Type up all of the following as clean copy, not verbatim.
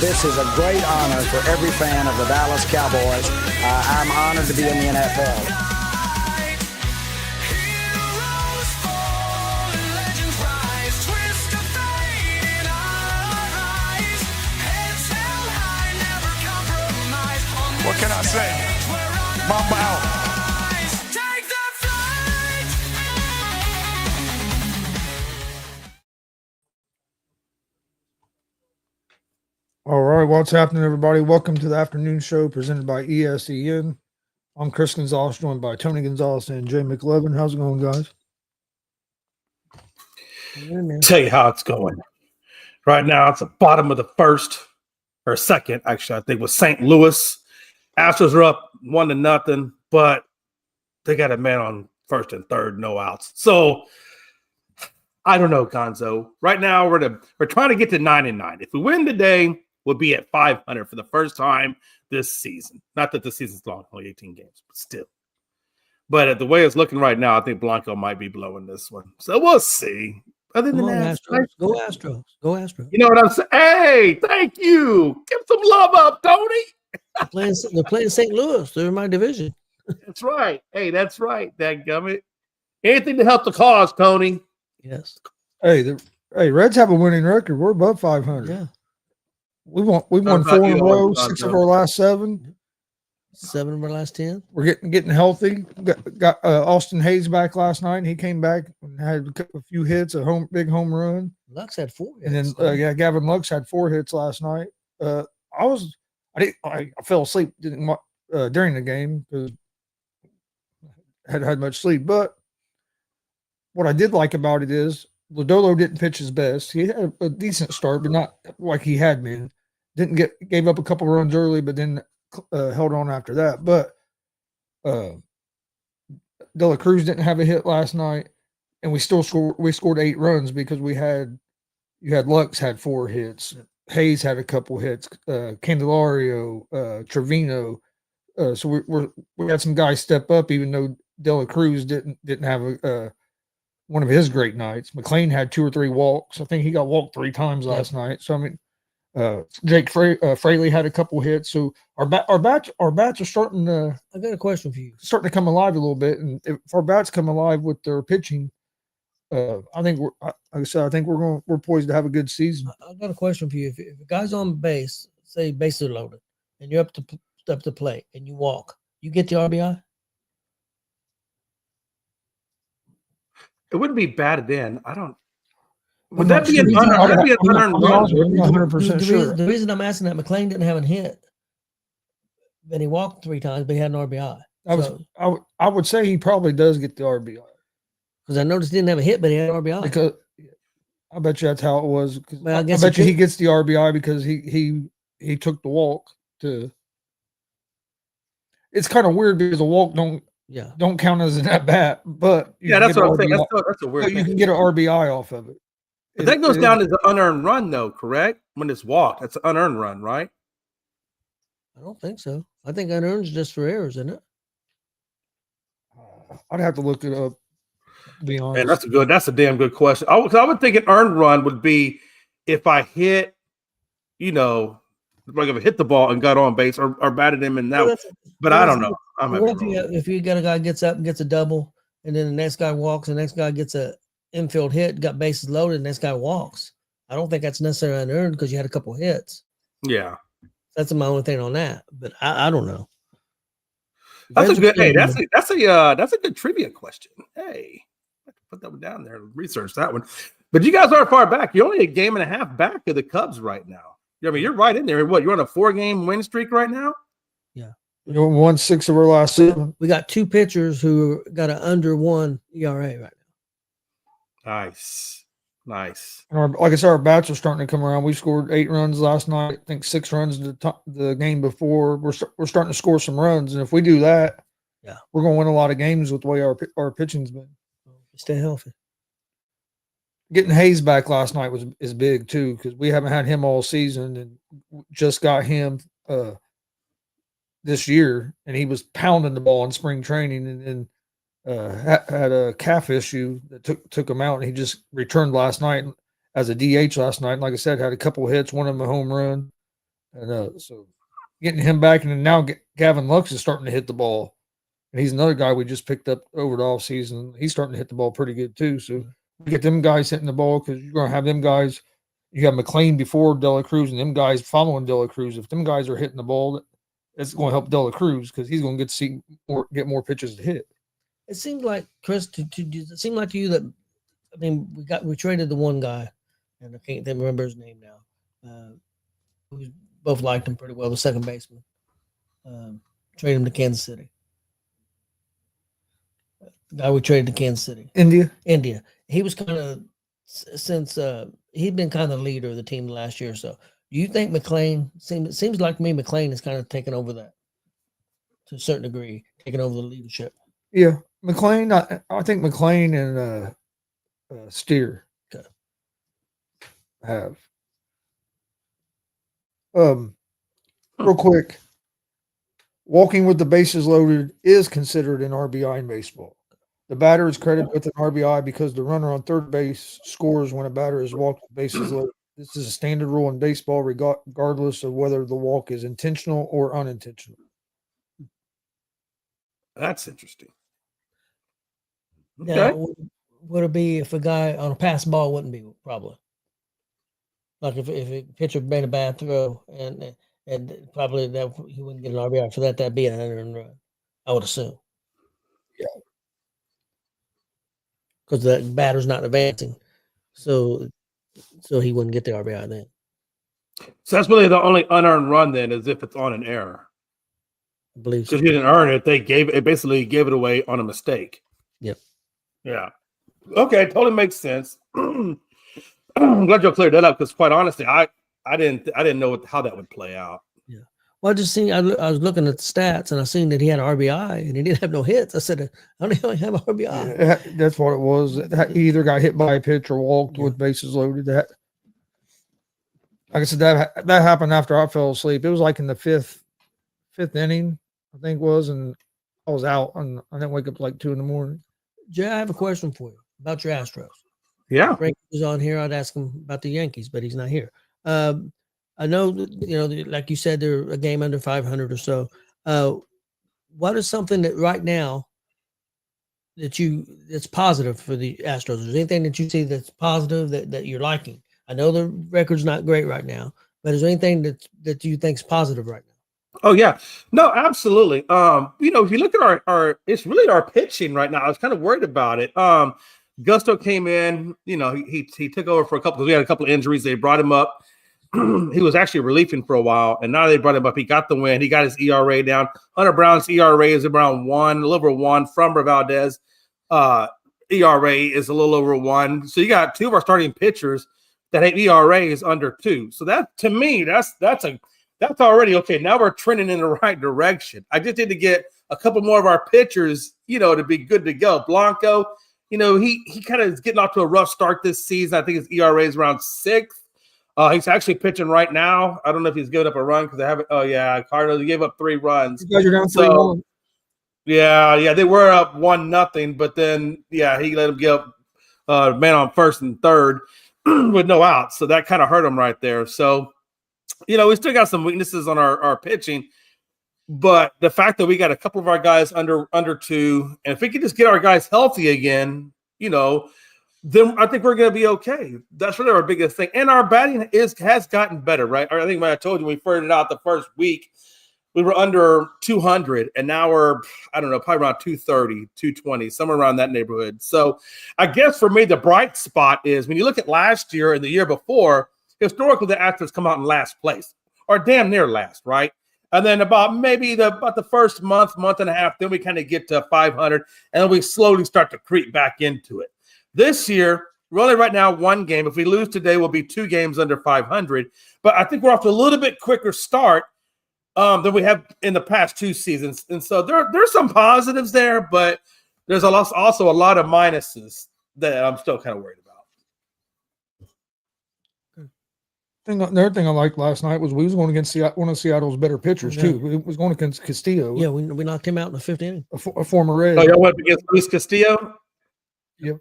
This is a great honor for every fan of the Dallas Cowboys. I'm honored to be in the NFL. What can I say? Mamba out. All right, what's happening, everybody? Welcome to the afternoon show presented by ESEN. I'm Chris Gonzalez, joined by Tony Gonzalez and Jay McLevin. How's it going, guys? Tell you how it's going. Right now, it's the bottom of the first or second, actually, I think, with St. Louis. Astros are up 1-0, but they got a man on first and third, no outs. So I don't know, Gonzo. Right now, we're trying to get to 9-9. If we win today, we'll be at 500 for the first time this season. Not that the season's long, only 18 games, but still. But at the way it's looking right now, I think Blanco might be blowing this one. So we'll see. Other than that, Astros. Go Astros. Go Astros. You know what I'm saying? Hey, thank you. Give some love up, Tony. They're playing St. Louis. They're in my division. That's right. Hey, that's right, dadgummit. Anything to help the cause, Tony. Yes. Hey, Reds have a winning record. We're above 500. Yeah. We won 4 in a row, 6 of our last 7. 7 of our last 10. We're getting healthy. Got Austin Hayes back last night. He came back and had a few hits, big home run. Lux had 4 hits. And then Gavin Lux had 4 hits last night. I fell asleep during the game because I hadn't had much sleep. But what I did like about it is Lodolo didn't pitch his best. He had a decent start, but not like he had been. Gave up a couple runs early, but then held on after that. But De La Cruz didn't have a hit last night, and we scored 8 runs because you had Lux had 4 hits. Hayes had a couple hits, Candelario, Trevino. So we had some guys step up, even though De La Cruz didn't have one of his great nights. McLean had 2 or 3 walks. I think he got walked 3 times last night. So I mean, Jake Fraley had a couple hits. So our bats are starting to. I got a question for you. Starting to come alive a little bit, and if our bats come alive with their pitching, I think we're poised to have a good season. I got a question for you. If a guy's on base, say bases are loaded, and you're up to play, and you walk, you get the RBI. It wouldn't be batted in. I don't. Would that be an unearned run? 100% sure. The reason I'm asking that, McLean didn't have a hit, then he walked 3 times, but he had an RBI. I would say he probably does get the RBI. Because I noticed he didn't have a hit, but he had an RBI. Because I bet you that's how it was. Well, I bet you he gets the RBI because he took the walk to. It's kind of weird because a walk don't count as an at bat, but that's what I'm saying. That's a weird thing. You can get an RBI off of it. But that goes down as an unearned run, though, correct? When it's walked, that's an unearned run, right? I don't think so. I think unearned is just for errors, isn't it? I'd have to look it up. To be honest, man, that's a damn good question. I would think an earned run would be if I hit, like if I hit the ball and got on base or batted him in that. But I don't know. If you got a guy gets up and gets a double, and then the next guy walks, and the next guy gets a infield hit, got bases loaded, and the next guy walks. I don't think that's necessarily unearned because you had a couple hits. Yeah, that's my only thing on that. But I don't know. That's a good. Hey, that's a good trivia question. Hey, I have to put that one down there and research that one. But you guys aren't far back. You're only a game and a half back of the Cubs right now. I mean, you're right in there. What, you're on a 4-game win streak right now? Yeah. Won 6 of our last 7. We got 2 pitchers who got an under 1 ERA right now. Nice. And like I said, our bats are starting to come around. We scored 8 runs last night. I think 6 runs the game before. We're starting to score some runs, and if we do that, we're going to win a lot of games with the way our pitching's been. Stay healthy. Getting Hayes back last night is big too, because we haven't had him all season, and just got him this year, and he was pounding the ball in spring training, and had a calf issue that took him out, and he just returned last night as a DH last night. And like I said, had a couple of hits, one of them a home run. And so getting him back, and then now Gavin Lux is starting to hit the ball. And he's another guy we just picked up over the offseason. He's starting to hit the ball pretty good too. So we get them guys hitting the ball because you're going to have them guys. You got McLean before Dela Cruz and them guys following Dela Cruz. If them guys are hitting the ball, it's going to help Dela Cruz because he's going to get more pitches to hit. It seems like, Chris, does it seem like to you that, I mean, we traded the one guy, and I can't remember his name now. We both liked him pretty well, the second baseman. Traded him to Kansas City. The guy we traded to Kansas City. India. He was kind of, since he'd been kind of the leader of the team last year or so. Do you think McLean, seems like me, McLean is kind of taking over that to a certain degree, taking over the leadership? Yeah. McLean, I think McLean and Steer have. Real quick, walking with the bases loaded is considered an RBI in baseball. The batter is credited with an RBI because the runner on third base scores when a batter is walked with bases loaded. This is a standard rule in baseball, regardless of whether the walk is intentional or unintentional. That's interesting. Now, Okay. would it be if a guy on a pass ball wouldn't be probably? Like if a pitcher made a bad throw and probably that he wouldn't get an RBI for that, that'd be an unearned run, I would assume. Yeah. Because the batter's not advancing. So he wouldn't get the RBI then. So that's really the only unearned run then, is if it's on an error. I believe so. Because you didn't earn it, they basically gave it away on a mistake. Yep. Yeah. Okay, totally makes sense. I'm glad you cleared that up because, quite honestly, I didn't know how that would play out. Yeah. Well, I was looking at the stats and I seen that he had an RBI and he didn't have no hits. I said, "How do you have an RBI?" Yeah, that's what it was. He either got hit by a pitch or walked with bases loaded. Like I said, that happened after I fell asleep. It was like in the fifth inning, I think it was, and I was out and I didn't wake up like 2 a.m. Jay, I have a question for you about your Astros. Yeah. Frank was on here. I'd ask him about the Yankees, but he's not here. I know that, like you said, they're a game under 500 or so. What is something that right now that's positive for the Astros? Is there anything that you see that's positive that you're liking? I know the record's not great right now, but is there anything that you think is positive right now? Oh yeah, no, absolutely. If you look at our it's really our pitching right now. I was kind of worried about it. Gusto came in, he took over for a couple because we had a couple of injuries. They brought him up. He was actually relieving for a while, and now they brought him up. He got the win. He got his ERA down. Hunter Brown's ERA is around 1, a little over 1. Framber Valdez ERA is a little over 1. So you got two of our starting pitchers that have ERAs under 2. So that, to me, that's already okay. Now we're trending in the right direction. I just need to get a couple more of our pitchers, to be good to go. Blanco, he kind of is getting off to a rough start this season. I think his ERA is around 6. He's actually pitching right now. I don't know if he's given up a run because I haven't. Oh yeah, Cardinals. He gave up 3 runs. You guys are down 3-1. Yeah, they were up 1-0, but then he let him give up man on first and third with no outs. So that kind of hurt him right there. So we still got some weaknesses on our pitching, but the fact that we got a couple of our guys under 2, and if we could just get our guys healthy again, then I think we're going to be okay. That's really our biggest thing. And our batting has gotten better, right? I think when I told you we figured it out the first week, we were under 200, and now we're, I don't know, probably around 230, 220, somewhere around that neighborhood. So I guess for me, the bright spot is when you look at last year and the year before, historically, the Astros come out in last place or damn near last, right? And then about the first month and a half, then we kind of get to 500, and then we slowly start to creep back into it. This year, we're only right now 1 game. If we lose today, we'll be 2 games under 500. But I think we're off to a little bit quicker start than we have in the past 2 seasons. And so there's some positives there, but there's also a lot of minuses that I'm still kind of worried about. The other thing I liked last night was we was going against one of Seattle's better pitchers too. It was going against Castillo. Yeah, we knocked him out in the 5th inning. A former Red. Oh, y'all went against Luis Castillo? Yep.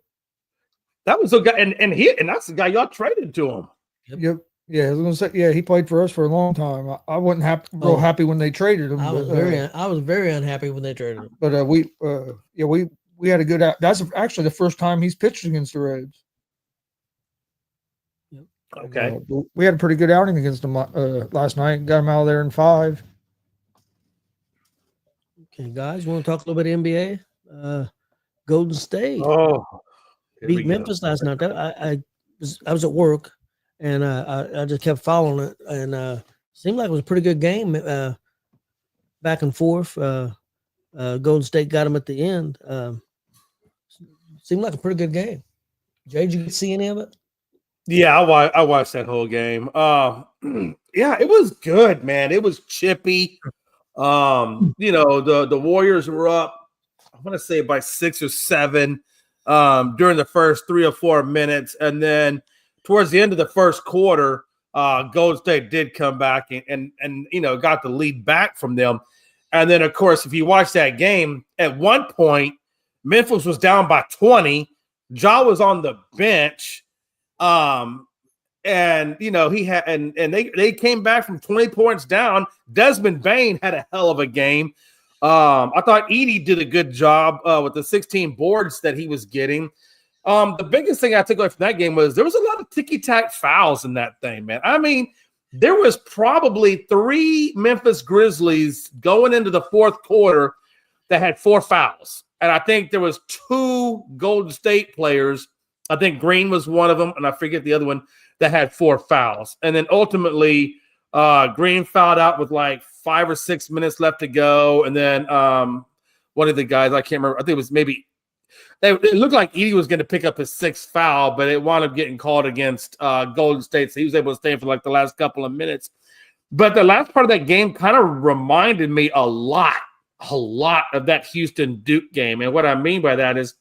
That was a guy, and that's the guy y'all traded to him. Yep. Yeah, I was gonna say, yeah, he played for us for a long time. I wasn't real happy when they traded him. I was very unhappy when they traded him. But we had a good out. That's actually the first time he's pitched against the Reds. Okay. We had a pretty good outing against them last night. Got him out of there in 5. Okay, guys, want to talk a little bit of NBA? Golden State beat Memphis last night. I was at work, and I just kept following it, and seemed like it was a pretty good game, back and forth. Golden State got him at the end. Seemed like a pretty good game. Jay, did you see any of it? Yeah, I watched that whole game. Yeah, it was good, man. It was chippy. The Warriors were up, I want to say by 6 or 7 during the first 3 or 4 minutes, and then towards the end of the first quarter, Golden State did come back and got the lead back from them. And then, of course, if you watch that game, at one point, Memphis was down by 20. Ja was on the bench. He had and they came back from 20 points down. Desmond Bane had a hell of a game. I thought Edey did a good job with the 16 boards that he was getting. The biggest thing I took away from that game was there was a lot of ticky-tack fouls in that thing, man. I mean, there was probably 3 Memphis Grizzlies going into the fourth quarter that had 4 fouls. And I think there was 2 Golden State players. I think Green was one of them, and I forget the other one, that had 4 fouls. And then ultimately, Green fouled out with like 5 or 6 minutes left to go. And then one of the guys, I can't remember, I think it was maybe – it looked like Edey was going to pick up his 6th foul, but it wound up getting called against Golden State. So he was able to stay for like the last couple of minutes. But the last part of that game kind of reminded me a lot of that Houston-Duke game. And what I mean by that is,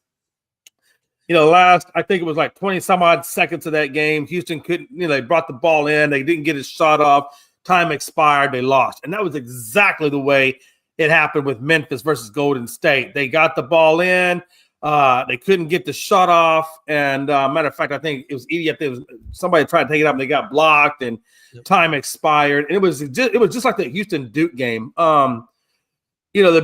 last, I think it was like 20 some odd seconds of that game, Houston couldn't, they brought the ball in. They didn't get his shot off. Time expired. They lost. And that was exactly the way it happened with Memphis versus Golden State. They got the ball in. They couldn't get the shot off. And matter of fact, I think it was Edey. It was somebody tried to take it up and they got blocked and time expired. And it was just like the Houston Duke game. The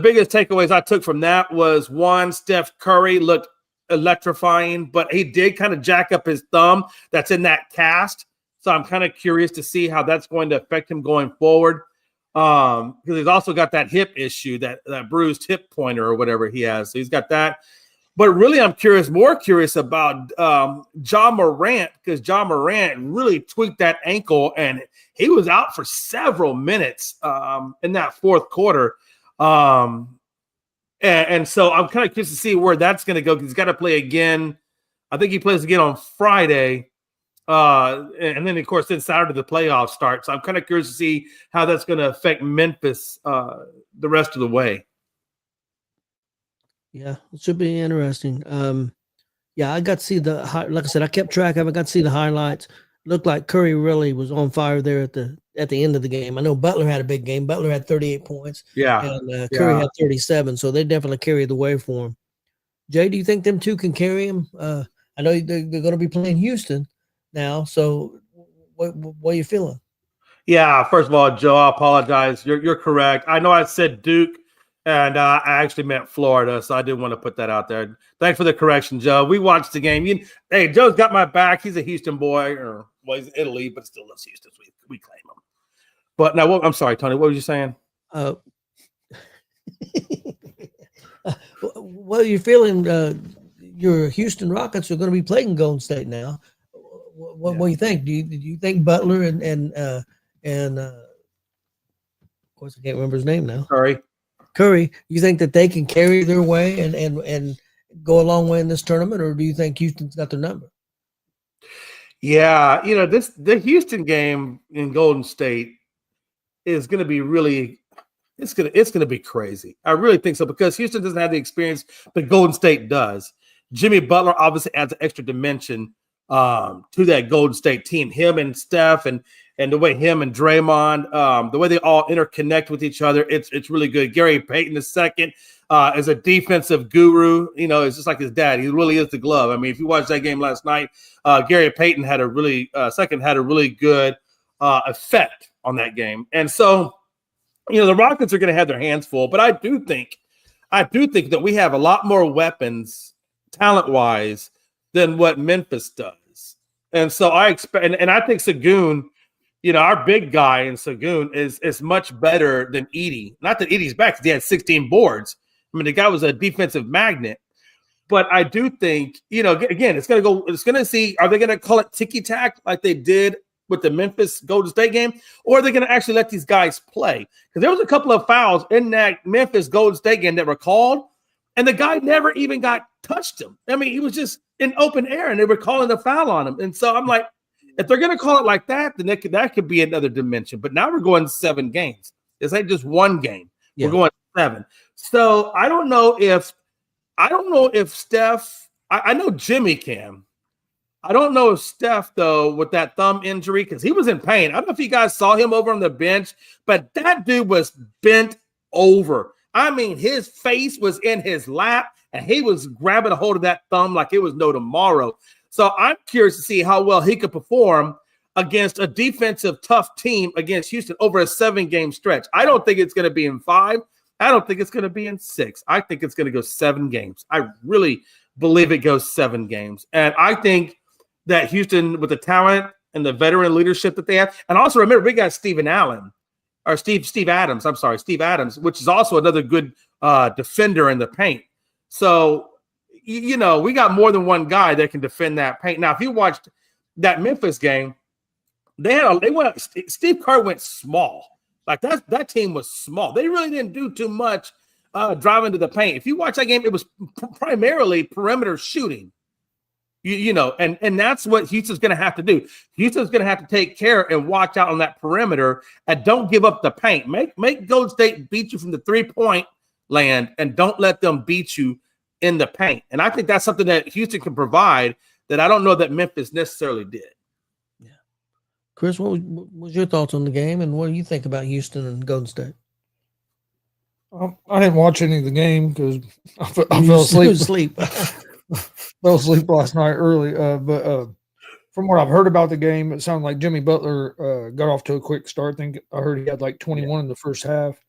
biggest takeaways I took from that was, one, Steph Curry looked electrifying, but he did kind of jack up his thumb that's in that cast. So I'm kind of curious to see how that's going to affect him going forward. Because he's also got that hip issue, that bruised hip pointer or whatever he has. So he's got that. But really, I'm more curious about Ja Morant, because Ja Morant really tweaked that ankle and he was out for several minutes in that fourth quarter. And so I'm kind of curious to see where that's going to go, because he's got to play again. I think he plays again on Friday. And then, of course, then Saturday the playoffs start. So I'm kind of curious to see how that's going to affect Memphis the rest of the way. Yeah, it should be interesting. I got to see like I said, I kept track of it. I got to see the highlights. Looked like Curry really was on fire there at the end of the game. I know Butler had a big game. Butler had 38 points. Yeah. And Curry had 37. So they definitely carried the way for him. Jay, do you think them two can carry him? I know they're going to be playing Houston now. So what are you feeling? Yeah, first of all, Joe, I apologize. You're correct. I know I said Duke, and I actually meant Florida, so I didn't want to put that out there. Thanks for the correction, Joe. We watched the game. Hey, Joe's got my back. He's a Houston boy, he's in Italy, but still loves Houston. So we claim him. But now, I'm sorry, Tony. What were you saying? Well, you're feeling your Houston Rockets are going to be playing Golden State now. What do you think? Do you think Butler and of course I can't remember his name now. Curry, you think that they can carry their way and go a long way in this tournament, or do you think Houston's got their number? Yeah, the Houston game in Golden State is going to be really it's going to be crazy. I really think so, because Houston doesn't have the experience that Golden State does. Jimmy Butler obviously adds an extra dimension to that Golden State team. Him and Steph and the way him and Draymond, the way they all interconnect with each other, it's really good. Gary Payton II is a defensive guru. It's just like his dad. He really is the glove. I mean, if you watched that game last night, Gary Payton had a really good effect on that game. And so, the Rockets are going to have their hands full, but I do think that we have a lot more weapons talent-wise than what Memphis does. And so I expect, and I think Sengun, our big guy in Sengun is much better than Edey. Not that Edey's back, because he had 16 boards. I mean, the guy was a defensive magnet. But I do think, again, it's going to see, are they going to call it ticky-tack like they did with the Memphis Golden State game, or are they going to actually let these guys play? Because there was a couple of fouls in that Memphis Golden State game that were called, and the guy never even got touched him. I mean, he was just in open air, and they were calling the foul on him. And so I'm like, if they're going to call it like that, then that could be another dimension. But now we're going 7 games. This ain't just one game. Yeah. We're going 7. So I don't know if Steph. I know Jimmy can. I don't know if Steph, though, with that thumb injury, because he was in pain. I don't know if you guys saw him over on the bench, but that dude was bent over. I mean, his face was in his lap, and he was grabbing a hold of that thumb like it was no tomorrow. So I'm curious to see how well he could perform against a defensive tough team against Houston over a 7-game stretch. I don't think it's going to be in 5. I don't think it's going to be in 6. I think it's going to go 7 games. I really believe it goes 7 games. And I think that Houston, with the talent and the veteran leadership that they have, and also remember, we got Steve Adams, which is also another good defender in the paint. So, we got more than one guy that can defend that paint. Now, if you watched that Memphis game, Steve Kerr went small. Like that team was small. They really didn't do too much driving to the paint. If you watch that game, it was primarily perimeter shooting. And that's what Houston's going to have to do. Houston's going to have to take care and watch out on that perimeter and don't give up the paint. Make Golden State beat you from the 3-point land and don't let them beat you in the paint. And I think that's something that Houston can provide that I don't know that Memphis necessarily did. Yeah. Chris, what was your thoughts on the game, and what do you think about Houston and Golden State? I didn't watch any of the game because I fell asleep. Fell asleep last night early, but from what I've heard about the game, it sounded like Jimmy Butler got off to a quick start. I think I heard he had like 21 in the first half,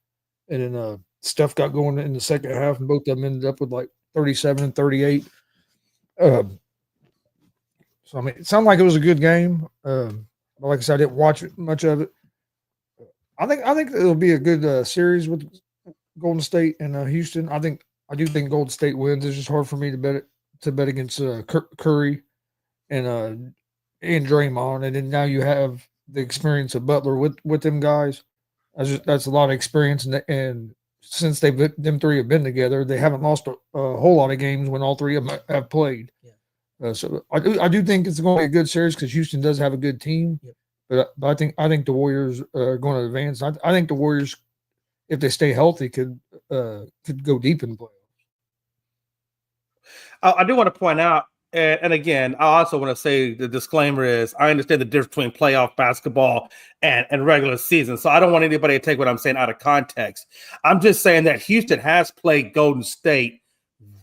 and then Steph got going in the second half, and both of them ended up with like 37 and 38. So I mean, it sounded like it was a good game. But like I said, I didn't watch much of it. I think it'll be a good series with Golden State and Houston. I do think Golden State wins. It's just hard for me to bet against Curry and Draymond, and then now you have the experience of Butler with them guys. That's a lot of experience, and since them 3 have been together, they haven't lost a whole lot of games when all 3 of them have played. Yeah. So I do think it's going to be a good series because Houston does have a good team, but I think the Warriors are going to advance. I think the Warriors, if they stay healthy, could go deep in the playoffs. I do want to point out, and again, I also want to say the disclaimer is I understand the difference between playoff basketball and regular season. So I don't want anybody to take what I'm saying out of context. I'm just saying that Houston has played Golden State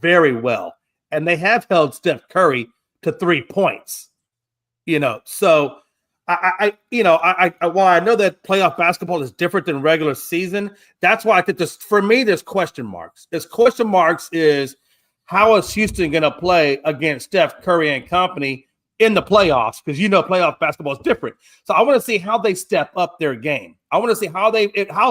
very well, and they have held Steph Curry to 3 points. So while I know that playoff basketball is different than regular season, that's why I think for me, there's question marks. There's question marks is, how is Houston going to play against Steph Curry and company in the playoffs? Because playoff basketball is different. So I want to see how they step up their game. I want to see how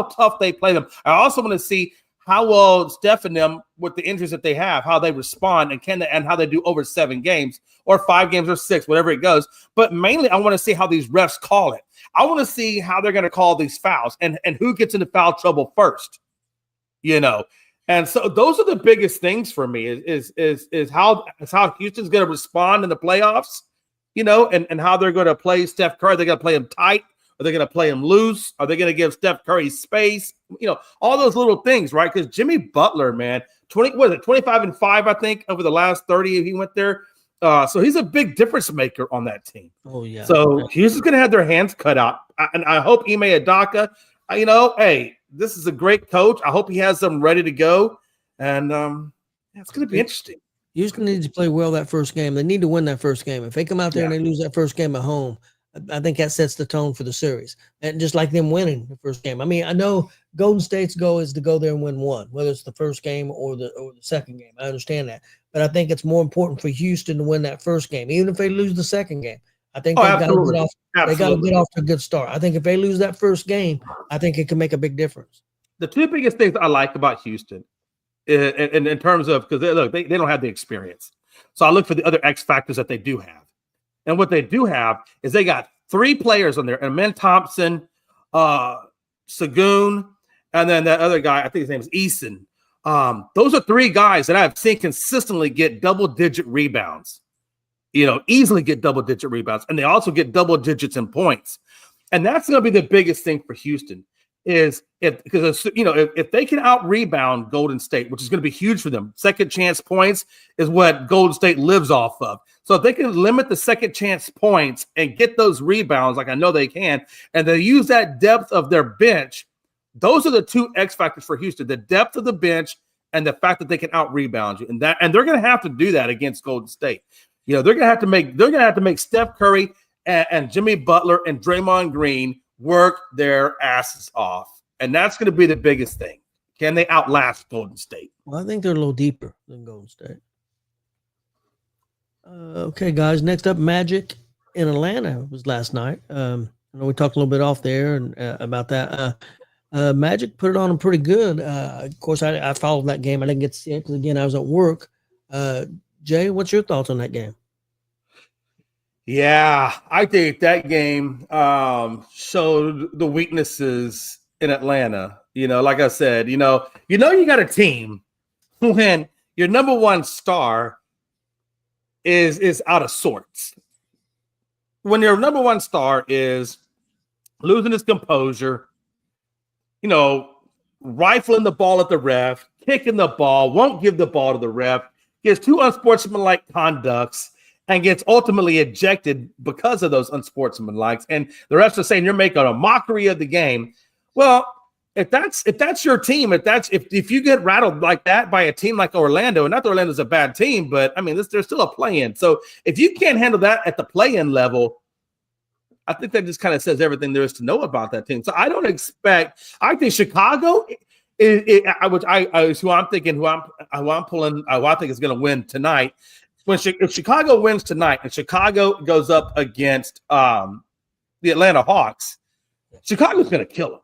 tough they play them. I also want to see how well Steph and them, with the injuries that they have, how they respond and how they do over 7 games or 5 games or 6, whatever it goes. But mainly, I want to see how these refs call it. I want to see how they're going to call these fouls and who gets into foul trouble first. And so those are the biggest things for me is how Houston's going to respond in the playoffs, and how they're going to play Steph Curry. They're going to play him tight. Are they going to play him loose? Are they going to give Steph Curry space? All those little things, right? Because Jimmy Butler, man, 25 and 5, I think, over the last 30 he went there. So he's a big difference maker on that team. Oh, yeah. So Houston's going to have their hands cut out. And I hope Ime Udoka, hey, this is a great coach. I hope he has them ready to go. And it's going to be interesting. Houston needs to play well that first game. They need to win that first game. If they come out there and they lose that first game at home, I think that sets the tone for the series. And just like them winning the first game. I mean, I know Golden State's goal is to go there and win one, whether it's the first game or the second game. I understand that. But I think it's more important for Houston to win that first game, even if they lose the second game. I think they got to get off to a good start. I think if they lose that first game, I think it can make a big difference. The two biggest things I like about Houston in terms of, because they don't have the experience. So I look for the other X factors that they do have. And what they do have is they got 3 players on there, Amen Thompson, Sagoon, and then that other guy, I think his name is Eason. Those are 3 guys that I've seen consistently get double-digit rebounds, easily get double-digit rebounds, and they also get double digits in points. And that's going to be the biggest thing for Houston is if they can out-rebound Golden State, which is going to be huge for them. Second chance points is what Golden State lives off of. So if they can limit the second chance points and get those rebounds, like I know they can, and they use that depth of their bench, those are the 2 X factors for Houston: the depth of the bench and the fact that they can out-rebound you. And they're going to have to do that against Golden State. They're going to have to make Steph Curry and Jimmy Butler and Draymond Green work their asses off. And that's going to be the biggest thing. Can they outlast Golden State? Well, I think they're a little deeper than Golden State. Okay, guys. Next up, Magic in Atlanta was last night. I know we talked a little bit off there and about that. Magic put it on them pretty good. Of course, I followed that game. I didn't get to see it because, again, I was at work. Jay, what's your thoughts on that game? Yeah, I think that game showed the weaknesses in Atlanta. Like I said, you got a team when your number one star is out of sorts. When your number one star is losing his composure, rifling the ball at the ref, kicking the ball, won't give the ball to the ref, gets 2 unsportsmanlike conducts, and gets ultimately ejected because of those unsportsmanlike. And the refs are saying you're making a mockery of the game. Well, if that's your team, if you get rattled like that by a team like Orlando, and not that Orlando's a bad team, but I mean, there's still a play-in. So if you can't handle that at the play-in level, I think that just kind of says everything there is to know about that team. So I think Chicago who I'm pulling, who I think is going to win tonight. If Chicago wins tonight and Chicago goes up against the Atlanta Hawks, Chicago's going to kill them.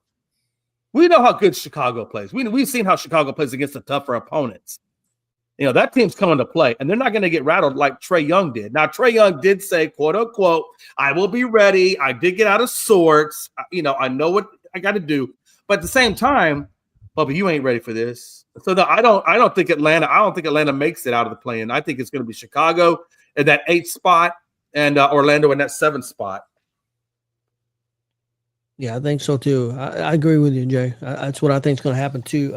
We know how good Chicago plays. We've seen how Chicago plays against the tougher opponents. That team's coming to play, and they're not going to get rattled like Trae Young did. Now, Trae Young did say, quote unquote, I will be ready. I did get out of sorts. I know what I got to do. But at the same time, Bubba, you ain't ready for this. So I don't think Atlanta makes it out of the play-in. I think it's going to be Chicago at that 8th spot and Orlando in that 7th spot. Yeah, I think so too. I agree with you, Jay. That's what I think is going to happen too.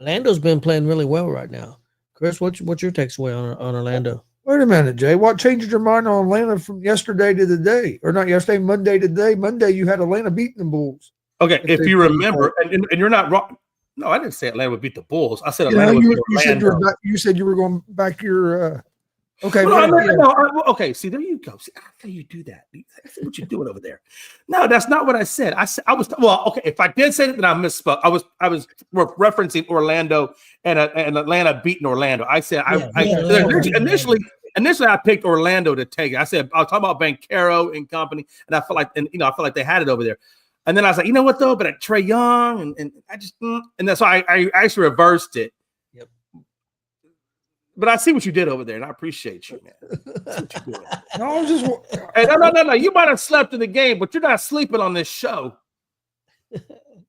Orlando's been playing really well right now. Chris, what's your takeaway on Orlando? Wait a minute, Jay. What changed your mind on Atlanta from yesterday to today? Or not yesterday, Monday to today? Monday, you had Atlanta beating the Bulls. Okay, if you remember, and you're not wrong. No, I didn't say Atlanta would beat the Bulls. I said Atlanta would beat Orlando. You said you were going back your okay. No, okay, see, there you go. See, how you do that? I see what you're doing over there. No, that's not what I said. Okay, if I did say that, then I misspoke. I was referencing Orlando and Atlanta beating Orlando. I said initially I picked Orlando to take it. I said I was talking about Banchero and company, and I felt like they had it over there. And then I was like, you know what though? But at Trae Young and I just and that's why I actually reversed it. Yep. But I see what you did over there, and I appreciate you, man. That's what you did. No, I was just hey, no. You might have slept in the game, but you're not sleeping on this show.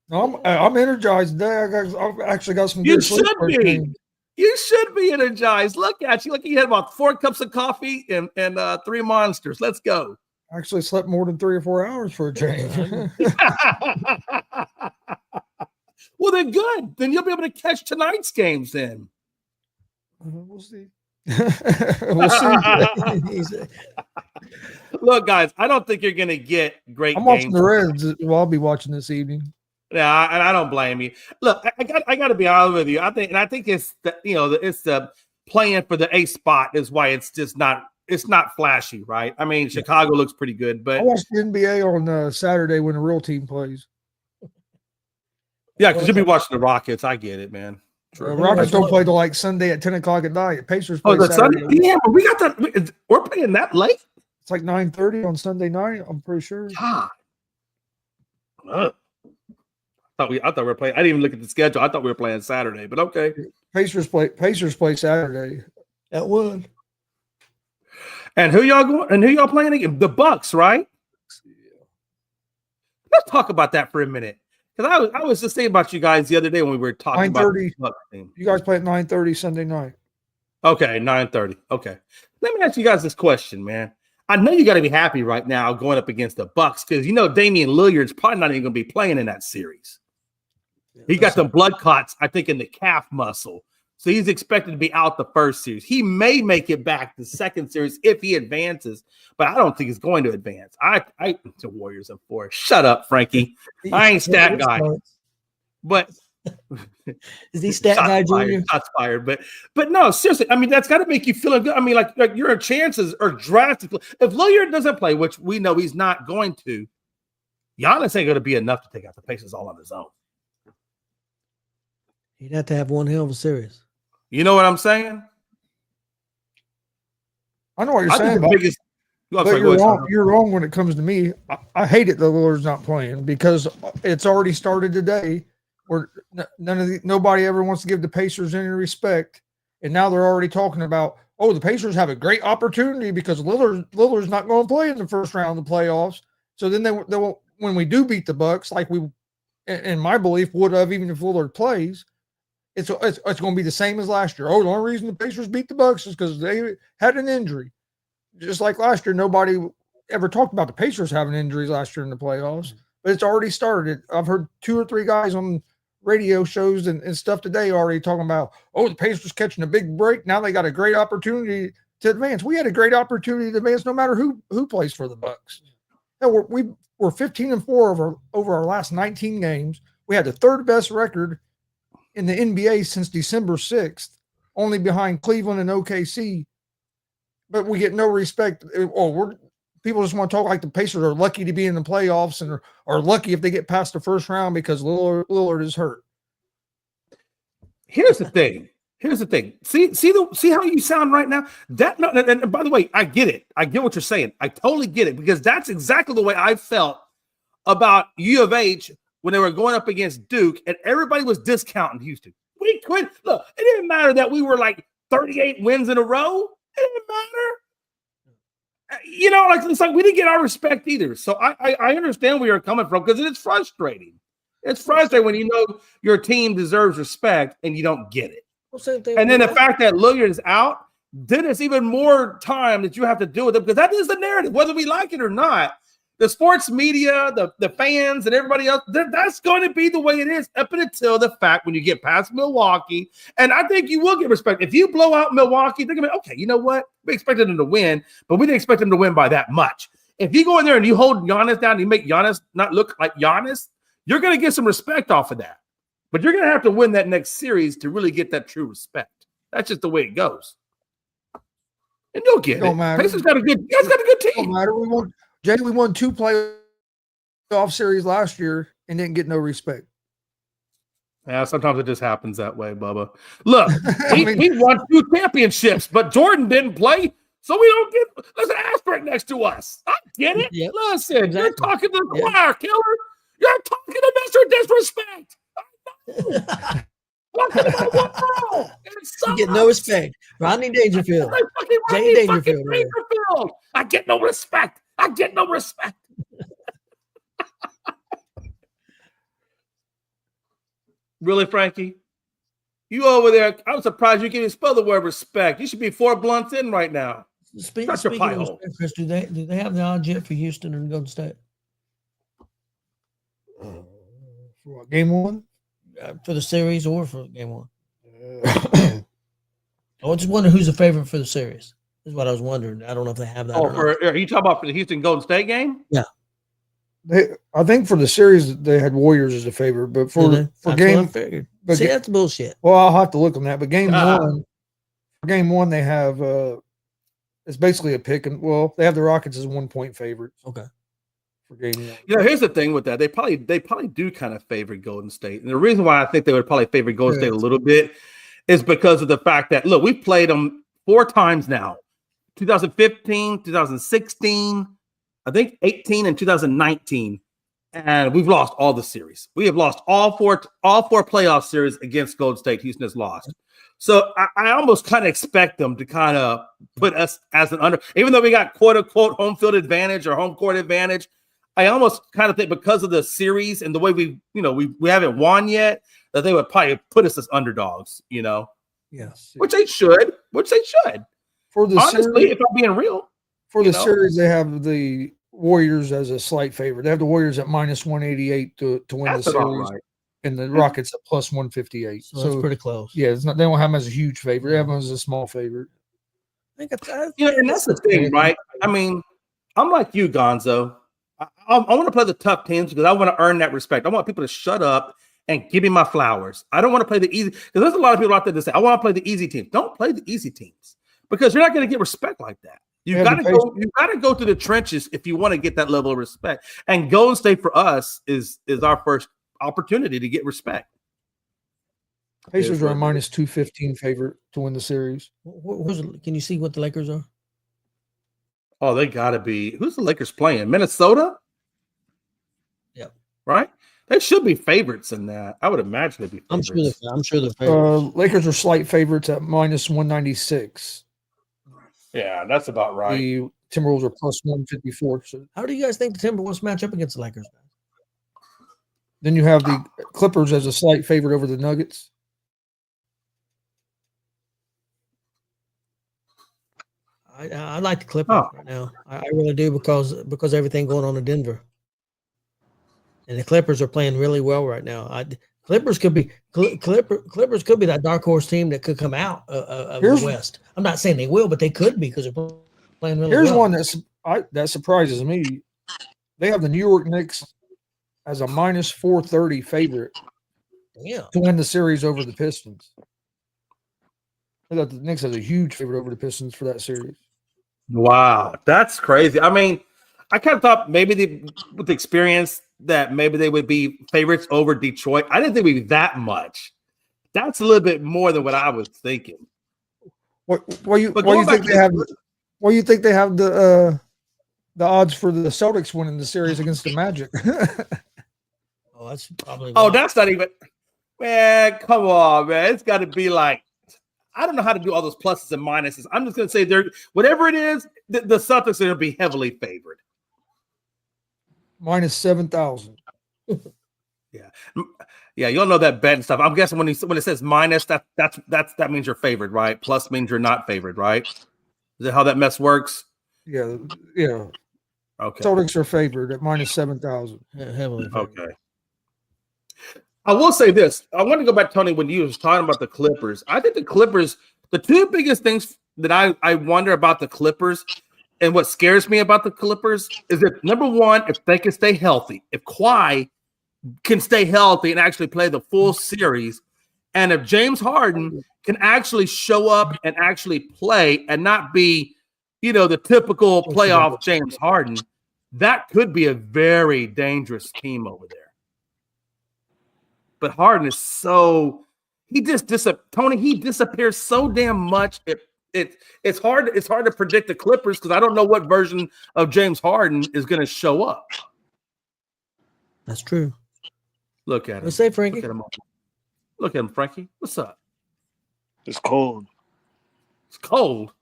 I'm energized today. I've actually got some. You should be. You should be energized. Look at you. Look, you had about 4 cups of coffee and 3 Monsters. Let's go. I actually slept more than 3 or 4 hours for a change. Well, then good. Then you'll be able to catch tonight's games then. We'll see. We'll see. Look, guys, I don't think you're going to get great I'm games. watching the Reds. Well, I'll be watching this evening. Yeah, and I don't blame you. Look, I got to be honest with you. I think it's the it's the playing for the 8th spot is why it's just not it's not flashy, right? I mean, Chicago looks pretty good, I but watched the NBA on Saturday when the real team plays. yeah, because you'll be watching the Rockets. I get it, man. Rockets don't play till like Sunday at 10 o'clock at night. Pacers play Oh, that's Saturday. Sunday? Yeah, but we got that. We're playing that late? It's like 9:30 on Sunday night. I'm pretty sure. God. I thought we were playing. I didn't even look at the schedule. I thought we were playing Saturday, but okay. Pacers play Saturday at 1. And who y'all playing again? The Bucks, right? Let's talk about that for a minute. Because I was just thinking about you guys the other day when we were talking about the Bucks team. You guys play at 9:30 Sunday night. Okay, 9:30. Okay. Let me ask you guys this question, man. I know you got to be happy right now going up against the Bucks because you know Damian Lillard's probably not even going to be playing in that series. He got some blood clots, I think, in the calf muscle. So he's expected to be out the first series. He may make it back the second series if he advances, but I don't think he's going to advance. The Warriors in 4. Shut up, Frankie. I ain't stat guy. But is he stat guy junior? Shots fired. But no, seriously. I mean, that's got to make you feel good. I mean, like your chances are drastically. If Lillard doesn't play, which we know he's not going to, Giannis ain't going to be enough to take out the Pacers all on his own. He'd have to have one hell of a series. You know what I'm saying? I know what you're saying. But you're wrong. You're wrong when it comes to me. I hate it that Lillard's not playing because it's already started today. Where nobody ever wants to give the Pacers any respect, and now they're already talking about, oh, the Pacers have a great opportunity because Lillard's not going to play in the first round of the playoffs. So then they won't, when we do beat the Bucks, like we, in my belief, would have even if Lillard plays. It's going to be the same as last year. Oh, the only reason the Pacers beat the Bucks is because they had an injury. Just like last year, nobody ever talked about the Pacers having injuries last year in the playoffs, but it's already started. I've heard 2 or 3 guys on radio shows and stuff today already talking about, oh, the Pacers catching a big break. Now they got a great opportunity to advance. We had a great opportunity to advance no matter who plays for the Bucks. And we're 15-4 over our last 19 games. We had the 3rd best record in the NBA since December 6th, only behind Cleveland and OKC. But we get no respect. People just want to talk like the Pacers are lucky to be in the playoffs and are lucky if they get past the first round because Lillard is hurt. Here's the thing. See how you sound right now? And by the way, I get it. I get what you're saying. I totally get it because that's exactly the way I felt about U of H when they were going up against Duke and everybody was discounting Houston. We quit. Look, it didn't matter that we were like 38 wins in a row. It didn't matter. You know, it's like we didn't get our respect either. So I understand where you're coming from because it's frustrating. It's frustrating when you know your team deserves respect and you don't get it. And then the fact that Lillard is out, then it's even more time that you have to deal with it because that is the narrative, whether we like it or not. The sports media, the fans, and everybody else, that's going to be the way it is up until the fact when you get past Milwaukee. And I think you will get respect. If you blow out Milwaukee, they're going to be, okay, you know what? We expected them to win, but we didn't expect them to win by that much. If you go in there and you hold Giannis down and you make Giannis not look like Giannis, you're going to get some respect off of that. But you're going to have to win that next series to really get that true respect. That's just the way it goes. And you'll get it. Pacers got a good team. Don't matter. We won 2 playoff series last year and didn't get no respect. Yeah, sometimes it just happens that way, Bubba. Look, we won 2 championships, but Jordan didn't play, so we don't get. There's an asterisk next to us. I get it. Yep. Listen, exactly. You're talking to the choir, killer. You're talking to Mr. Disrespect. You get no respect. Rodney Dangerfield. Jay Dangerfield. I get no respect. Really, Frankie? You over there, I'm surprised you can't even spell the word respect. You should be 4 blunts in right now. Speaking of respect, Chris, do they have the odds yet for Houston and Golden State? For what, game 1? For the series or for game 1? I just wonder who's the favorite for the series. Is what I was wondering. I don't know if they have that. Are you talking about for the Houston Golden State game? Yeah. I think for the series they had Warriors as a favorite, but for game, but see, that's bullshit. Well, I'll have to look on that. But game 1 they have It's basically a pick, and well, they have the Rockets as 1 point favorites. Okay. For game 1. You know, here's the thing with that. They probably do kind of favor Golden State. And the reason why I think they would probably favor Golden State a little bit is because of the fact that, look, we've played them 4 times now. 2015, 2016, I think 18 and 2019. And we've lost all the series. We have lost all four playoff series against Golden State. Houston has lost. So I almost kind of expect them to kind of put us as an under, even though we got quote unquote home field advantage or home court advantage. I almost kind of think because of the series and the way we haven't won yet, that they would probably put us as underdogs, Yes. which they should. For the Honestly, series, if I'm being real, for the series, they have the Warriors as a slight favorite. They have the Warriors at minus 188 to win the series, right. and the Rockets at plus 158. So that's pretty close. Yeah, it's not. They don't have them as a huge favorite. They have them as a small favorite. I think it's, and that's the thing, right? I mean, I'm like you, Gonzo. I want to play the tough teams because I want to earn that respect. I want people to shut up and give me my flowers. I don't want to play the easy, because there's a lot of people out there that say, I want to play the easy teams. Don't play the easy teams because you're not going to get respect like that. You've got to go through the trenches if you want to get that level of respect. And Golden State for us is our first opportunity to get respect. Pacers are a minus 215 favorite to win the series. Can you see what the Lakers are? Oh, they got to be. Who's the Lakers playing? Minnesota? Yep. Right? They should be favorites in that. I would imagine they'd be favorites. I'm sure they're favorites. Lakers are slight favorites at minus 196. Yeah, that's about right. The Timberwolves are plus 154. So. How do you guys think the Timberwolves match up against the Lakers? Then you have the Clippers as a slight favorite over the Nuggets. I like the Clippers right now. I really do because of everything going on in Denver. And the Clippers are playing really well right now. Clippers could be that dark horse team that could come out of the West. I'm not saying they will, but they could be because they're playing really well. Here's one that surprises me. They have the New York Knicks as a minus 430 favorite to win the series over the Pistons. I thought the Knicks has a huge favorite over the Pistons for that series. Wow, that's crazy. I mean, I kind of thought maybe with the experience that maybe they would be favorites over Detroit. I didn't think we'd be that much. That's a little bit more than what I was thinking. Why you think they have the odds for the Celtics winning the series against the Magic? Oh, that's probably. Oh, that's not even. Man, come on, man. It's got to be like. I don't know how to do all those pluses and minuses. I'm just going to say whatever it is, the Celtics are going to be heavily favored. Minus 7,000. Yeah, you'll know that bet and stuff. I'm guessing when it says minus, that means you're favored, right? Plus means you're not favored, right? Is that how that mess works? Yeah. Okay. Celtics are favored at minus 7,000. Heavily favored. Okay. I will say this. I want to go back, Tony, when you was talking about the Clippers. I think the Clippers, the two biggest things that I wonder about the Clippers and what scares me about the Clippers is that, number one, if they can stay healthy, if Kawhi can stay healthy and actually play the full series, and if James Harden can actually show up and actually play and not be, the typical playoff James Harden, that could be a very dangerous team over there. But Harden is he disappears so damn much. It's hard to predict the Clippers because I don't know what version of James Harden is going to show up. That's true. Look at him. Let's say Frankie. Look at him, Frankie. What's up? It's cold. It's cold.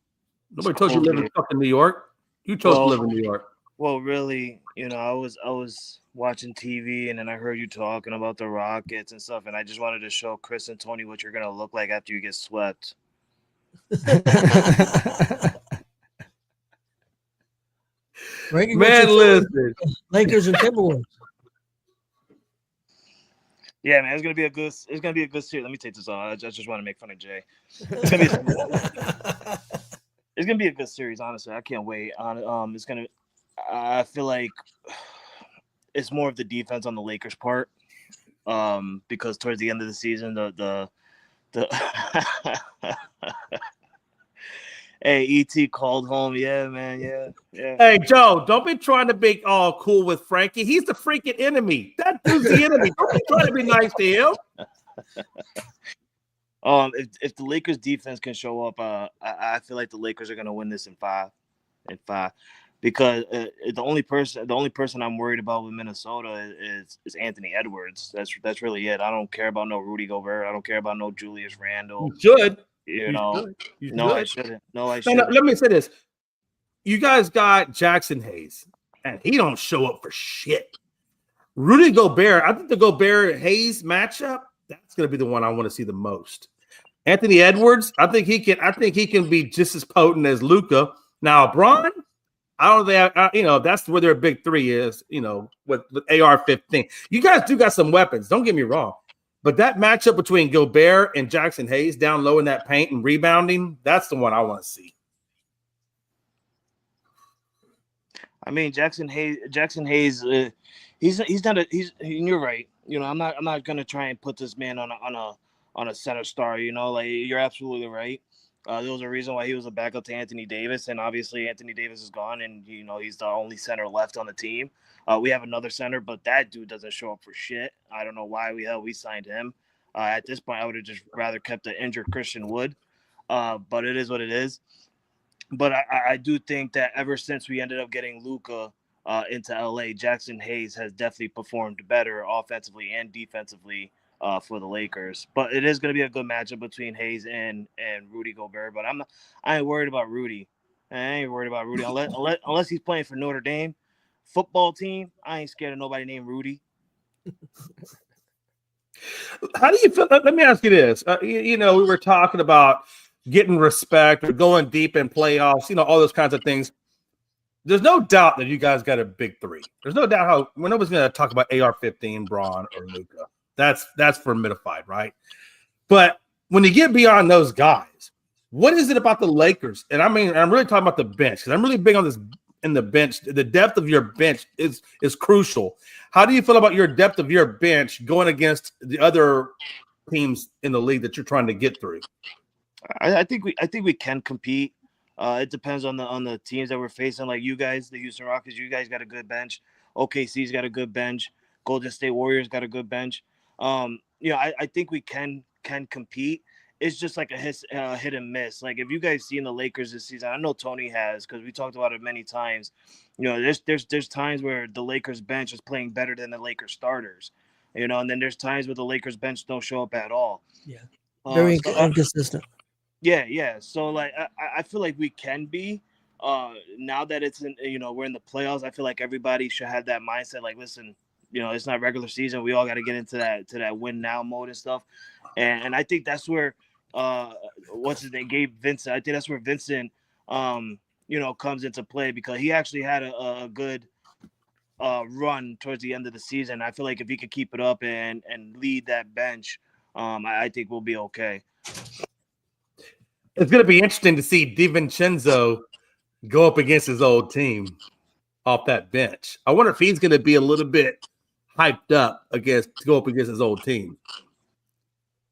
Nobody told you to live in fucking New York. You chose to live in New York. Well, really, I was watching TV and then I heard you talking about the Rockets and stuff, and I just wanted to show Chris and Tony what you're gonna look like after you get swept. Man, listen. Lakers and Timberwolves. Yeah, man, it's gonna be a good series. Let me take this off. I just want to make fun of Jay. It's gonna be a good series, honestly. I can't wait. I feel like it's more of the defense on the Lakers' part, because towards the end of the season, Hey, ET called home. Yeah, man. Yeah. Hey, Joe, don't be trying to be all cool with Frankie. He's the freaking enemy. That dude's the enemy. Don't be trying to be nice to him. If the Lakers defense can show up, I feel like the Lakers are gonna win this in five, because the only person I'm worried about with Minnesota is Anthony Edwards. That's really it. I don't care about no Rudy Gobert. I don't care about no Julius Randle. You should. You know, You no, I should. shouldn't. No, I No, shouldn't. let me say this. You guys got Jackson Hayes, and he don't show up for shit. Rudy Gobert, I think the Gobert-Hayes matchup, that's going to be the one I want to see the most. Anthony Edwards, I think he can be just as potent as Luka. Now, Bron, I don't think that's where their big three is, with AR-15. You guys do got some weapons, don't get me wrong. But that matchup between Gobert and Jackson Hayes down low in that paint and rebounding, that's the one I want to see. I mean, Jackson Hayes, he's not you're right. I'm not gonna try and put this man on a center star. Like, you're absolutely right. There was a reason why he was a backup to Anthony Davis, and obviously Anthony Davis is gone, and he's the only center left on the team. We have another center, but that dude doesn't show up for shit. I don't know why we signed him. At this point, I would have just rather kept the injured Christian Wood. But it is what it is. But I do think that ever since we ended up getting Luka into LA, Jackson Hayes has definitely performed better offensively and defensively for the Lakers. But it is going to be a good matchup between Hayes and Rudy Gobert. But I ain't worried about Rudy. Unless he's playing for Notre Dame football team. I ain't scared of nobody named Rudy. How do you feel? Let me ask you this. We were talking about getting respect or going deep in playoffs, all those kinds of things. There's no doubt that you guys got a big three. There's no doubt how we're nobody's going to talk about AR-15, Bron, or Luka. That's formidified, right? But when you get beyond those guys, what is it about the Lakers? And I'm really talking about the bench, because I'm really big on this in the bench. The depth of your bench is crucial. How do you feel about your depth of your bench going against the other teams in the league that you're trying to get through? I think we can compete. It depends on the teams that we're facing. Like you guys, the Houston Rockets, you guys got a good bench. OKC's got a good bench. Golden State Warriors got a good bench. I think we can compete. It's just like a hit and miss. Like, if you guys seen the Lakers this season, I know Tony has, because we talked about it many times. There's times where the Lakers bench is playing better than the Lakers starters. And then there's times where the Lakers bench don't show up at all. Yeah, very inconsistent. Yeah. So, like, I feel like we can be. Now that it's we're in the playoffs, I feel like everybody should have that mindset. Like, listen, it's not regular season. We all got to get into that win now mode and stuff. And I think that's where what's his name, Gabe Vincent. I think that's where Vincent comes into play, because he actually had a good run towards the end of the season. I feel like if he could keep it up and lead that bench, I think we'll be okay. It's going to be interesting to see DiVincenzo go up against his old team off that bench. I wonder if he's going to be a little bit hyped up to go up against his old team.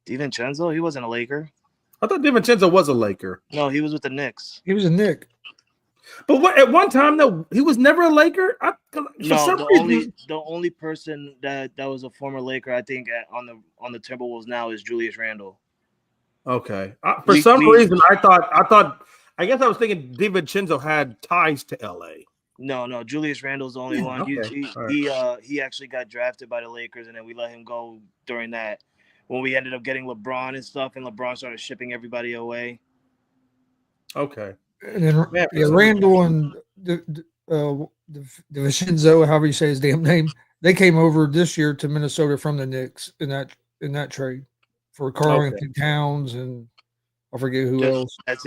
DiVincenzo? He wasn't a Laker. I thought DiVincenzo was a Laker. No, he was with the Knicks. He was a Knick. But at one time, though, he was never a Laker? The only person that was a former Laker, I think, on the Timberwolves now is Julius Randle. Okay. For some reason, I guess I was thinking DiVincenzo had ties to LA. No, Julius Randle's the only one. Okay. He actually got drafted by the Lakers, and then we let him go during that, when we ended up getting LeBron and stuff, and LeBron started shipping everybody away. Okay. And then Randall and DiVincenzo, however you say his damn name, they came over this year to Minnesota from the Knicks in that trade for Karl Anthony Towns, and I forget who else. That's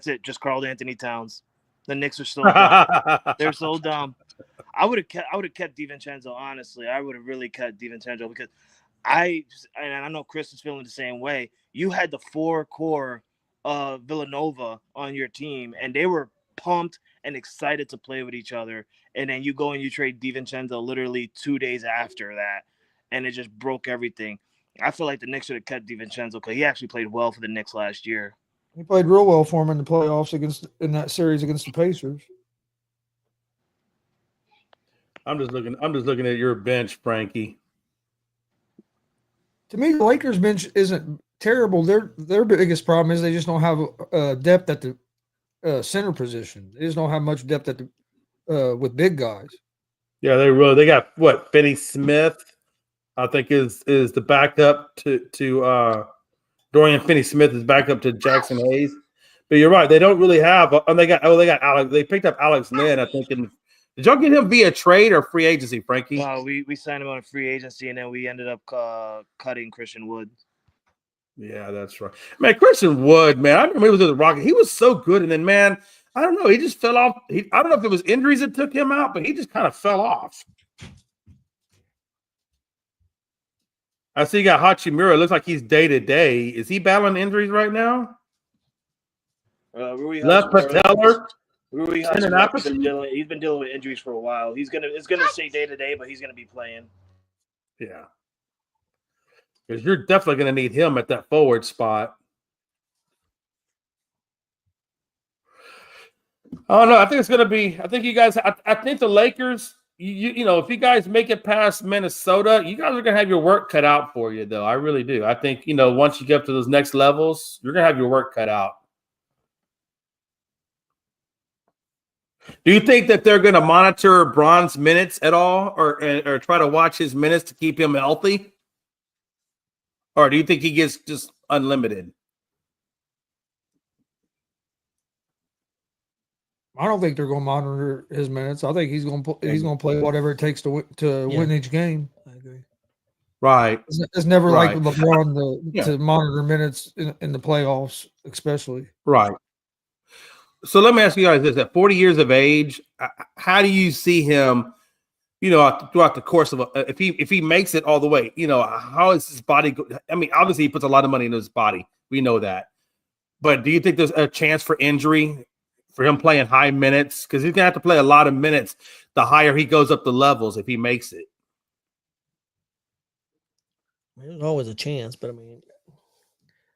it. Just Karl Anthony Towns. The Knicks are so dumb. They're so dumb. I would have kept DiVincenzo, honestly. I would have really kept DiVincenzo, because I know Chris is feeling the same way. You had the four core of Villanova on your team, and they were pumped and excited to play with each other. And then you go and you trade DiVincenzo literally 2 days after that, and it just broke everything. I feel like the Knicks should have kept DiVincenzo, because he actually played well for the Knicks last year. He played real well for him in the playoffs in that series against the Pacers. I'm just looking at your bench, Frankie. To me, the Lakers bench isn't terrible. Their biggest problem is they just don't have depth at the center position. They just don't have much depth at the with big guys. Yeah, they got what? Finney Smith, I think is the backup to Dorian Finney-Smith is backup to Jackson Hayes. But you're right, they don't really have. They got Alex. They picked up Alex Lynn, I think. Did y'all get him via trade or free agency, Frankie? We signed him on a free agency, and then we ended up cutting Christian Wood. Yeah, that's right. Man, Christian Wood, man, I remember he was with the Rockets. He was so good, and then, man, I don't know, he just fell off. I don't know if it was injuries that took him out, but he just kind of fell off. I see you got Hachimura. It looks like he's day-to-day. Is he battling injuries right now? Left patellar. Rui he's been dealing with injuries for a while. It's gonna stay day-to-day, but he's gonna be playing. Yeah. Because you're definitely going to need him at that forward spot. Oh no, I think it's going to be. I think you guys. I think the Lakers. You know, if you guys make it past Minnesota, you guys are going to have your work cut out for you, though. I really do. I think once you get up to those next levels, you're going to have your work cut out. Do you think that they're going to monitor Bron's minutes at all, or try to watch his minutes to keep him healthy? Or do you think he gets just unlimited? I don't think they're going to monitor his minutes. I think he's going to play whatever it takes to win each game. I agree. Right. It's never like LeBron to monitor minutes in the playoffs, especially. Right. So let me ask you guys this: at 40 years of age, how do you see him? Throughout the course of if he makes it all the way, how is his body? I mean, obviously he puts a lot of money into his body. We know that. But do you think there's a chance for injury for him playing high minutes? Because he's gonna have to play a lot of minutes the higher he goes up the levels if he makes it. There's always a chance, but I mean,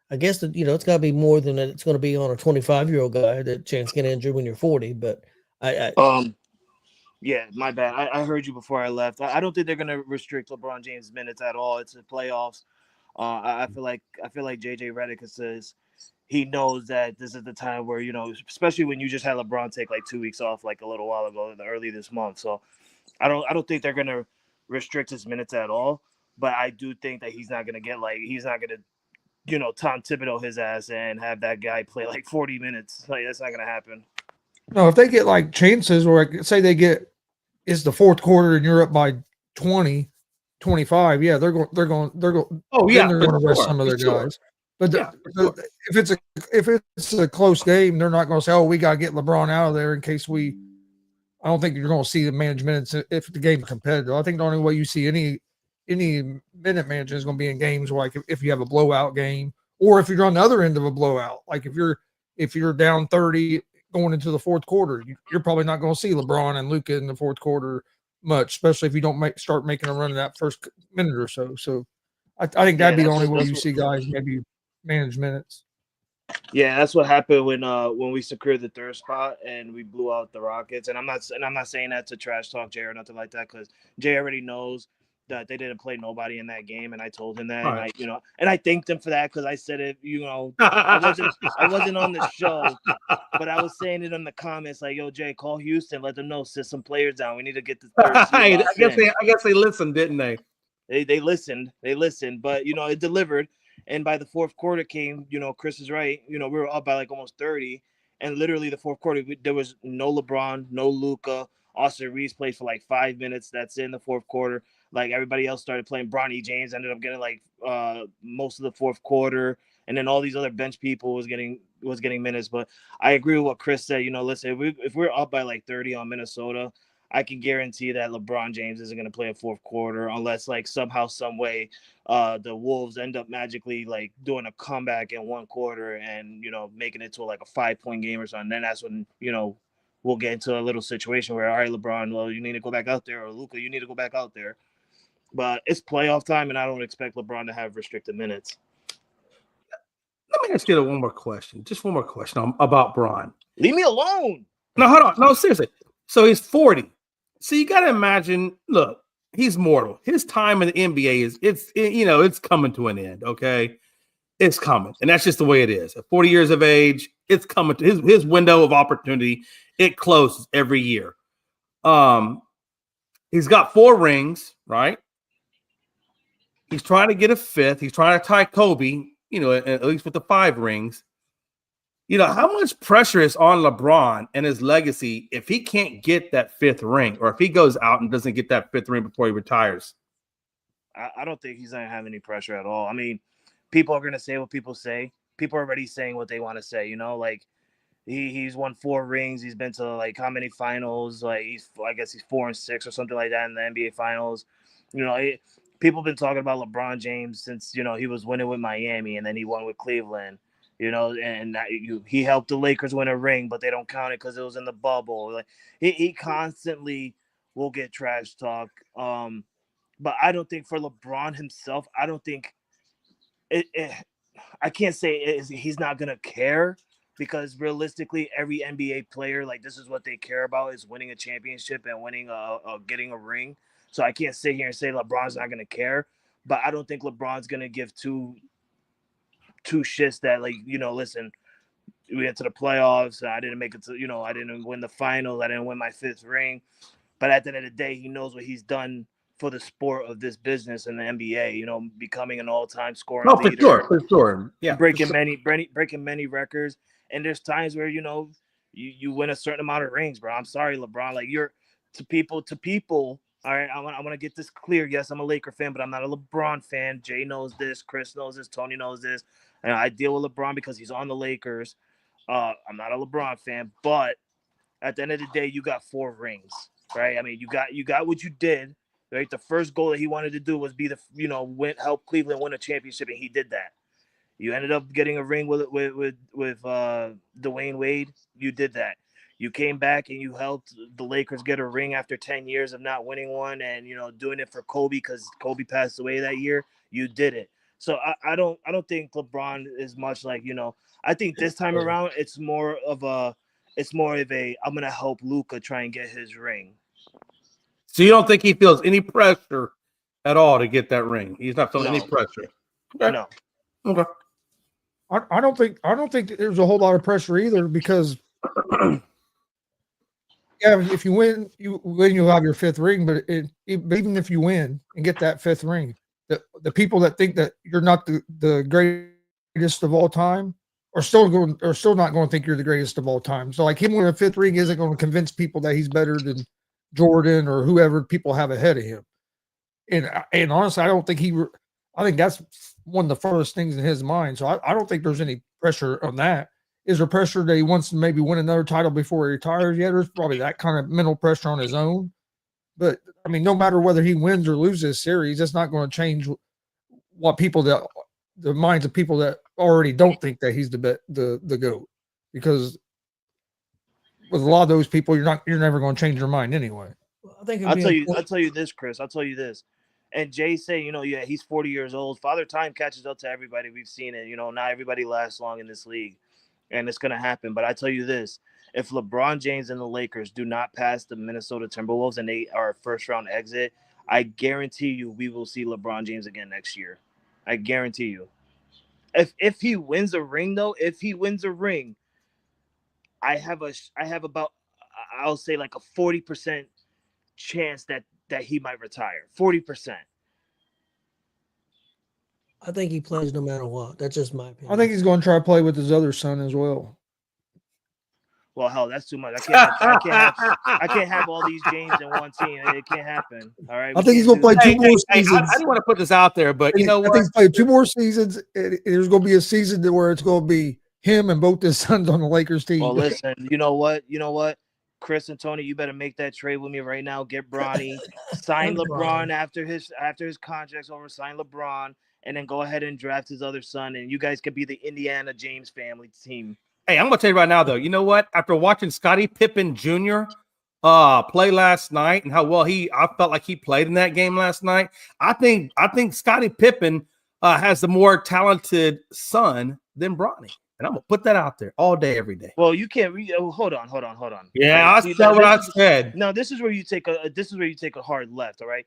I guess that it's got to be more than that. It's going to be on a 25-year-old guy that chance get injured when you're 40. But Yeah, my bad. I heard you before I left. I don't think they're gonna restrict LeBron James' minutes at all. It's the playoffs. I feel like JJ Redick says he knows that this is the time where especially when you just had LeBron take like 2 weeks off like a little while ago, early this month. So I don't think they're gonna restrict his minutes at all. But I do think that he's not gonna Tom Thibodeau his ass and have that guy play like 40 minutes. Like that's not gonna happen. No, if they get like chances, or say they get. It's the fourth quarter and you're up by 20, 25. Yeah, they're going. Oh yeah, they're going to rest some of their guys. But if it's a close game, they're not going to say, "Oh, we got to get LeBron out of there in case we." I don't think you're going to see the managed minutes if the game's competitive. I think the only way you see any minute management is going to be in games like if you have a blowout game, or if you're on the other end of a blowout. Like if you're down 30. Going into the fourth quarter, you're probably not going to see LeBron and Luka in the fourth quarter much, especially if you don't start making a run in that first minute or so. So I think that'd be the only way you see guys maybe manage minutes. Yeah, that's what happened when we secured the third spot and we blew out the Rockets. And I'm not saying that to trash talk Jay or nothing like that, because Jay already knows that they didn't play nobody in that game, and I told him that, right. And I thanked him for that because I said it. I wasn't on the show, but I was saying it in the comments like, "Yo, Jay, call Houston, let them know, sit some players down. We need to get the third." I guess they listened, didn't they? They listened, but it delivered. And by the fourth quarter came, Chris is right. We were up by like almost 30, and literally the fourth quarter there was no LeBron, no Luka. Austin Reeves played for like 5 minutes. That's in the fourth quarter. Like everybody else started playing. Bronny James ended up getting like most of the fourth quarter, and then all these other bench people was getting minutes. But I agree with what Chris said. Listen, if we're up by like 30 on Minnesota, I can guarantee that LeBron James isn't going to play a fourth quarter unless like somehow, some way, the Wolves end up magically like doing a comeback in one quarter and making it to like a 5-point game or something. Then that's when we'll get into a little situation where, all right, LeBron, well, you need to go back out there, or Luka, you need to go back out there. But it's playoff time, and I don't expect LeBron to have restricted minutes. Let me ask you one more question. Just one more question about Bron. Leave me alone. No, hold on. No, seriously. So he's 40. So you got to imagine, look, he's mortal. His time in the NBA it's coming to an end, okay? It's coming. And that's just the way it is. At 40 years of age, it's coming to his window of opportunity. It closes every year. He's got 4 rings, right? He's trying to get a 5th. He's trying to tie Kobe, at least with the 5 rings. How much pressure is on LeBron and his legacy if he can't get that 5th ring, or if he goes out and doesn't get that 5th ring before he retires? I don't think he's going to have any pressure at all. I mean, people are going to say what people say. People are already saying what they want to say, like he's won 4 rings. He's been to like how many finals? Like I guess he's 4 and 6 or something like that in the NBA finals. People have been talking about LeBron James since, he was winning with Miami and then he won with Cleveland. And he helped the Lakers win a ring, but they don't count it because it was in the bubble. Like he constantly will get trash talk. But I don't think for LeBron himself, I don't think I can't say he's not gonna care, because realistically, every NBA player, like, this is what they care about, is winning a championship and winning getting a ring. So I can't sit here and say LeBron's not gonna care, but I don't think LeBron's gonna give two shits that, like, listen, we get to the playoffs. I didn't make it to, I didn't win the finals. I didn't win my 5th ring. But at the end of the day, he knows what he's done for the sport of this business in the NBA, becoming an all-time scoring leader. For sure. Yeah. Breaking many records. And there's times where, you win a certain amount of rings, bro. I'm sorry, LeBron. Like, you're to people. All right, I want to get this clear. Yes, I'm a Laker fan, but I'm not a LeBron fan. Jay knows this. Chris knows this. Tony knows this. And I deal with LeBron because he's on the Lakers. I'm not a LeBron fan, but at the end of the day, you got 4 rings, right? I mean, you got what you did, right? The first goal that he wanted to do was help Cleveland win a championship, and he did that. You ended up getting a ring with Dwayne Wade. You did that. You came back and you helped the Lakers get a ring after 10 years of not winning one, and doing it for Kobe because Kobe passed away that year. You did it. So I don't think LeBron is much like, I think this time around it's more of a I'm gonna help Luka try and get his ring. So you don't think he feels any pressure at all to get that ring? He's not feeling any pressure. Okay. No. Okay. I don't think there's a whole lot of pressure either, because if you win, you'll have your 5th ring. But even if you win and get that 5th ring, the people that think that you're not the greatest of all time are still not going to think you're the greatest of all time. So like him winning a 5th ring isn't going to convince people that he's better than Jordan or whoever people have ahead of him. And honestly, I think that's one of the first things in his mind. So I don't think there's any pressure on that. Is there pressure that he wants to maybe win another title before he retires? Yeah, there's probably that kind of mental pressure on his own. But I mean, no matter whether he wins or loses series, that's not going to change what the minds of people that already don't think that he's the GOAT. Because with a lot of those people, you're never going to change your mind anyway. I think I'll tell you this, Chris. I'll tell you this. And Jay say, he's 40 years old. Father Time catches up to everybody. We've seen it. Not everybody lasts long in this league, and it's going to happen. But I tell you this, if LeBron James and the Lakers do not pass the Minnesota Timberwolves and they are a first-round exit, I guarantee you we will see LeBron James again next year. I guarantee you. If he wins a ring, though, I have about, I'll say, like a 40% chance that he might retire. 40%. I think he plays no matter what. That's just my opinion. I think he's going to try to play with his other son as well. Well, hell, that's too much. I can't have all these James in one team. It can't happen. All right. I think he's going to play 2 more seasons. I didn't want to put this out there, but you know what? I think he's playing 2 more seasons. There's going to be a season where it's going to be him and both his sons on the Lakers team. Well, listen, you know what? Chris and Tony, you better make that trade with me right now. Get Bronny, sign LeBron after his contract's over. Sign LeBron, and then go ahead and draft his other son, and you guys could be the Indiana James family team. Hey, I'm gonna tell you right now, though. You know what? After watching Scottie Pippen Jr. Play last night and how well I felt like he played in that game last night, I think Scottie Pippen has the more talented son than Bronny. And I'm gonna put that out there all day, every day. Well, you can't. Hold on. Yeah, Right, I see, said what I this is- said. No, this is where you take a hard left. All right.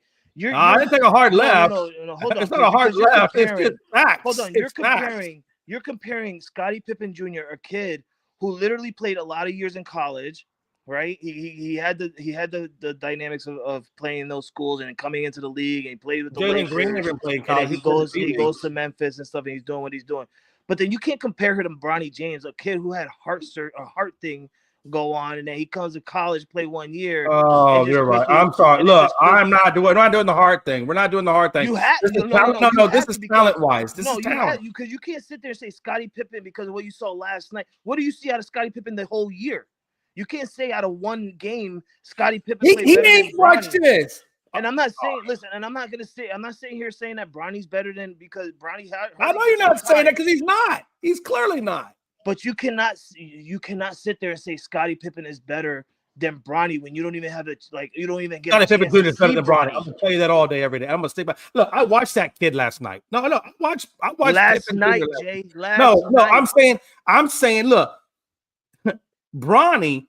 I didn't take a hard left. No, hold on. It's not a hard because you're left. It's comparing- just facts. Hold on, It's facts. you're comparing Scottie Pippen Jr., a kid who literally played a lot of years in college, right? He had the dynamics of playing in those schools and coming into the league, and he played with the Jalen Green Lakers, never played and college. then he goes to Memphis and stuff, and he's doing what he's doing. But then you can't compare him to Bronny James, a kid who had a heart thing go on, and then he comes to college, play 1 year. Oh, and just you're right. quickly- I'm sorry. and then Look, just quickly- we're not doing the hard thing. We're not doing the hard thing. You have This is no, talent. no, No, you this have is to because- talent wise. This No, is you talent. because you can't sit there and say Scottie Pippen because of what you saw last night. What do you see out of Scottie Pippen the whole year? You can't say out of one game Scottie Pippen played He better ain't than watched Bronny. this. And I'm not saying, listen, and I'm not sitting here saying that Bronny's better than because Bronny. I know you're not saying that because he's not. He's clearly not. But you cannot sit there and say Scottie Pippen is better than Bronny when you don't even have you don't even get. Scottie a Pippen chance to Jr. is better see than Bronny. I'm gonna tell you that all day, every day. I'm gonna stick by. Look, I watched that kid last night. No, I watched Last Pippen night, Jr. Jay. No, I'm saying, look, Bronny,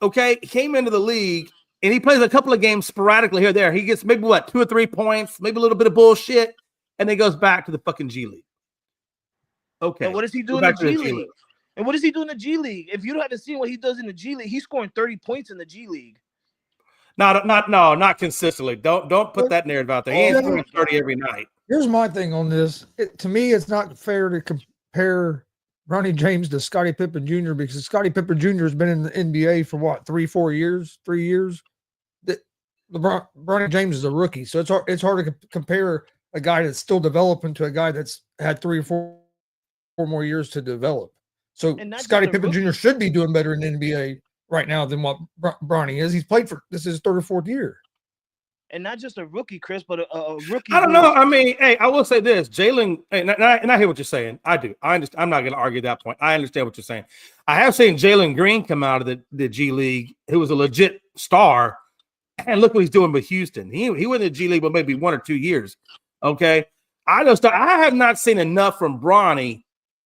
okay, came into the league and he plays a couple of games sporadically here or there. He gets maybe 2 or 3 points, maybe a little bit of bullshit, and then goes back to the fucking G League. Okay. And what does he do in the G League? And what does he do in the G League? If you haven't seen what he does in the G League, he's scoring 30 points in the G League. Not consistently. Don't put that narrative out there. He ain't scoring 30 every night. Here's my thing on this. To me, it's not fair to compare Bronny James to Scottie Pippen Jr. because Scottie Pippen Jr. has been in the NBA for what, 3 years. That Bronny James is a rookie, so it's hard to compare a guy that's still developing to a guy that's had 3 or 4 more years to develop. So Scottie Pippen Jr. should be doing better in the NBA right now than what Bronny is. He's played for this is his 3rd or 4th year. And not just a rookie, Chris, but a rookie. I don't know. I mean, hey, I will say this: Jalen, and I hear what you're saying. I do. I understand. I'm not going to argue that point. I understand what you're saying. I have seen Jalen Green come out of the G League, who was a legit star, and look what he's doing with Houston. He went in the G League, but maybe 1 or 2 years. Okay, I have not seen enough from Bronny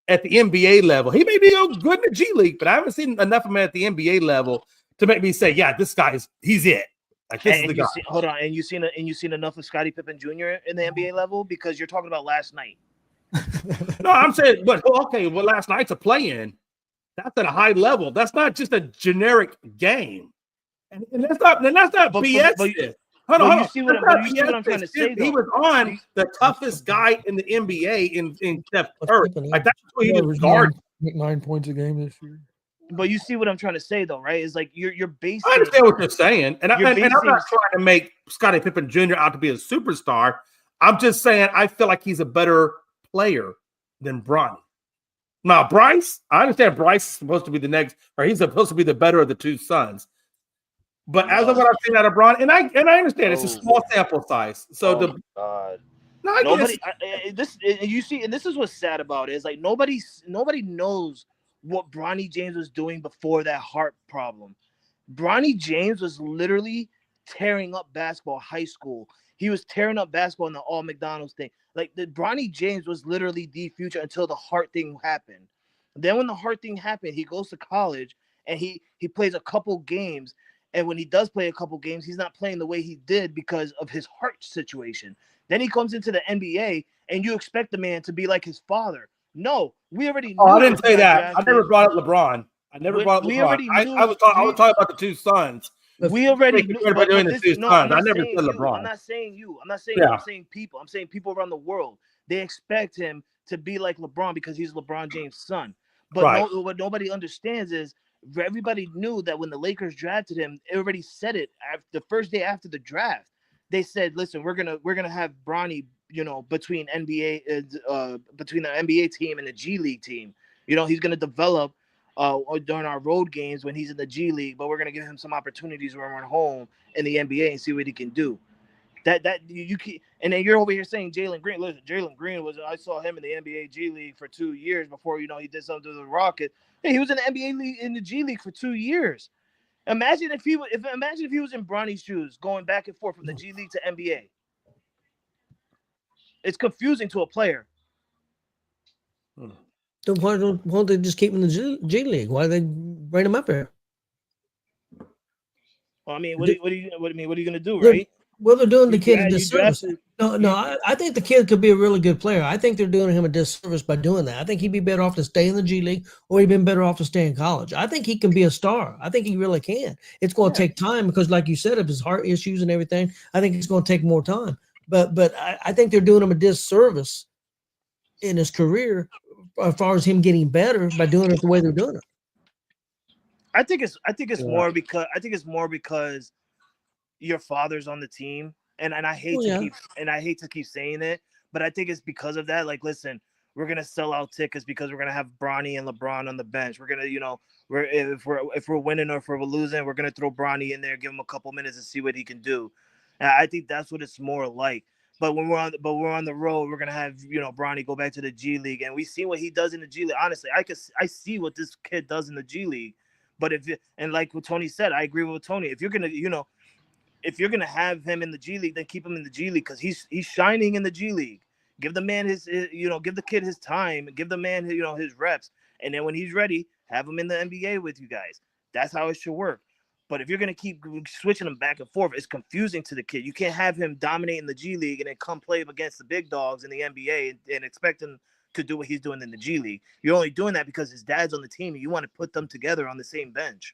at the NBA level. He may be good in the G League, but I haven't seen enough of him at the NBA level to make me say, yeah, this guy he's it. Like this is the guy. Hold on, and you've seen enough of Scottie Pippen Jr. in the NBA level because you're talking about last night. No, I'm saying, but okay, well, last night's a play-in. That's at a high level. That's not just a generic game, and that's not BS. Hold on. You see what I'm trying to say? He was on the toughest guy in the NBA in Steph Curry. Like that's what he was guarding. 9 points a game this year. But you see what I'm trying to say, though, right? It's like you're basing. I understand what you're saying, and I'm not trying to make Scottie Pippen Jr. out to be a superstar. I'm just saying I feel like he's a better player than Bronny. Now, Bryce, I understand Bryce is supposed to be the next, or he's supposed to be the better of the 2 sons. But as of what I've seen out of Bronny, and I understand it's a small sample size, so nobody. You see, and this is what's sad about it is like nobody knows what Bronny James was doing before that heart problem. Bronny James was literally tearing up basketball high school. He was tearing up basketball in the all McDonald's thing. Like the Bronny James was literally the future until the heart thing happened. Then when the heart thing happened, he goes to college and he plays a couple games. And when he does play a couple games, he's not playing the way he did because of his heart situation. Then he comes into the NBA and you expect the man to be like his father. No, we already knew. I didn't say that. I never brought up LeBron. I was talking about the 2 sons. We already knew. I never said LeBron. I'm not saying you. I'm saying people. I'm saying people around the world. They expect him to be like LeBron because he's LeBron James' son. But what nobody understands is everybody knew that when the Lakers drafted him, they already said it the first day after the draft. They said, "Listen, we're gonna have Bronny, between the NBA team and the G League team. He's gonna develop during our road games when he's in the G League, but we're gonna give him some opportunities when we're at home in the NBA and see what he can do." That you keep, and then you're over here saying Jalen Green. Listen, Jalen Green I saw him in the NBA G League for 2 years before he did something to the Rockets. Hey, he was in the NBA league in the G League for 2 years. Imagine if he was in Bronny's shoes, going back and forth from the G League to NBA. It's confusing to a player. So why don't they just keep him in the G League? Why do they bring him up here? Well, I mean, what are you going to do, They're- right? Well, they're doing the You kid a dra- you disservice. drafted- No, I think the kid could be a really good player. I think they're doing him a disservice by doing that. I think he'd be better off to stay in the G League, or he'd been better off to stay in college. I think he can be a star. I think he really can. It's going to take time because, like you said, of his heart issues and everything, I think it's going to take more time. But I think they're doing him a disservice in his career as far as him getting better by doing it the way they're doing it. I think it's more because your father's on the team, and I hate to keep saying it, but I think it's because of that. Like, listen, we're gonna sell out tickets because we're gonna have Bronny and LeBron on the bench. We're gonna, if we're winning or if we're losing, we're gonna throw Bronny in there, give him a couple minutes and see what he can do. And I think that's what it's more like. But when we're on the road, we're gonna have Bronny go back to the G League, and we see what he does in the G League. Honestly, I see what this kid does in the G League. But like what Tony said, I agree with Tony. If you're gonna have him in the G League, then keep him in the G League because he's shining in the G League. Give the man his give the kid his time, give the man his reps, and then when he's ready, have him in the NBA with you guys. That's how it should work. But if you're gonna keep switching him back and forth, it's confusing to the kid. You can't have him dominating the G League and then come play against the big dogs in the NBA and expect him to do what he's doing in the G League. You're only doing that because his dad's on the team and you want to put them together on the same bench.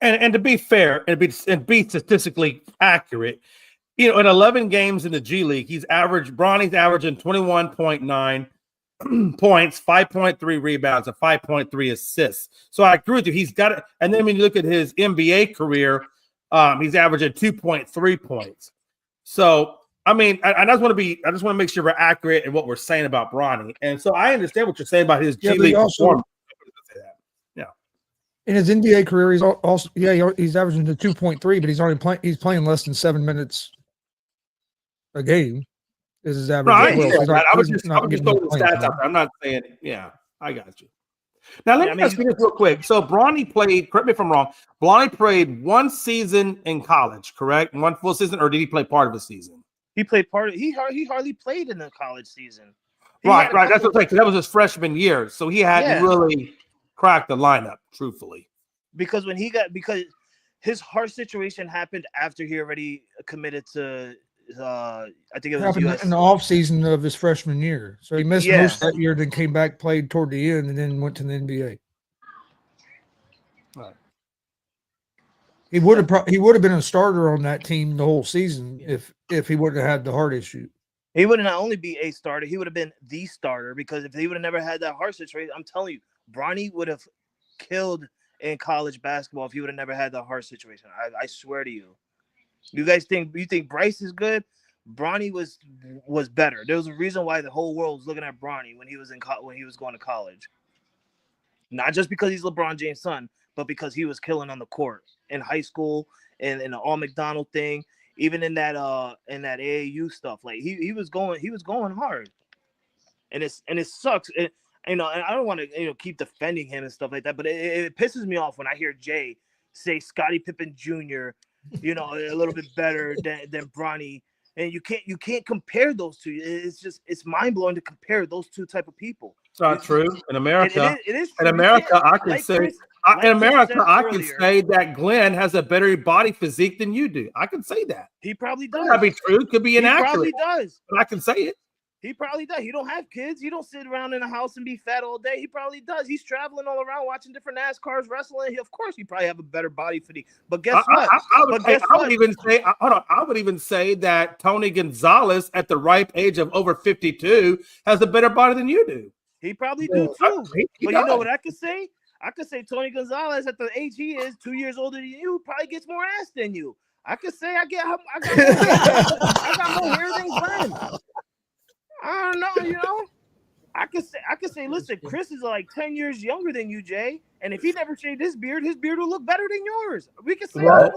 And to be fair and be statistically accurate, in 11 games in the G League, Bronny's averaging 21.9 points, 5.3 rebounds, and 5.3 assists. So I agree with you. He's got it. And then when you look at his NBA career, he's averaging 2.3 points. So I mean, I just want to make sure we're accurate in what we're saying about Bronny. And so I understand what you're saying about his G League performance. In his NBA career, he's averaging the 2.3, but he's playing less than 7 minutes a game. Is his average? I was just throwing the stats out there. I'm not saying, I got you. Now let me ask you this real quick. So Bronny played. Correct me if I'm wrong. Bronny played one season in college, correct? One full season, or did he play part of a season? He played part of. He hardly played in the college season. Right. That's what I'm saying. That was his freshman year, so he hadn't really cracked the lineup, truthfully. Because his heart situation happened after he already committed to. I think it was US. In the off season of his freshman year, so he missed most of that year, then came back, played toward the end, and then went to the NBA. Right. He would have been a starter on that team the whole season if he wouldn't have had the heart issue. He would not only be a starter, he would have been the starter because if he would have never had that heart situation, I'm telling you, Bronny would have killed in college basketball if he would have never had that heart situation. I swear to you. You think Bryce is good? Bronny was better. There was a reason why the whole world was looking at Bronny when he was going to college. Not just because he's LeBron James' son, but because he was killing on the court in high school and in the All McDonald thing, even in that AAU stuff. Like he was going hard, and it sucks. And I don't want to keep defending him and stuff like that, but it pisses me off when I hear Jay say Scottie Pippen Jr. A little bit better than Bronny, and you can't compare those two. It's mind blowing to compare those two type of people. It's not true in America. It is in America. I can say that Glenn has a better body physique than you do. I can say that. He probably does. That be true. Could be inaccurate. He probably does. But I can say it. He probably does. He don't have kids. He don't sit around in a house and be fat all day. He probably does. He's traveling all around watching different NASCARs, wrestling. Of course, he probably have a better body physique. But guess what? I would even say that Tony Gonzalez, at the ripe age of over 52, has a better body than you do. He probably do too. But you know what I could say? I could say Tony Gonzalez, at the age he is, 2 years older than you, probably gets more ass than you. I could say I got more hair than Glenn. I don't know, I could say, listen, Chris is like 10 years younger than you, Jay. And if he never shaved his beard will look better than yours. We can say Whoa.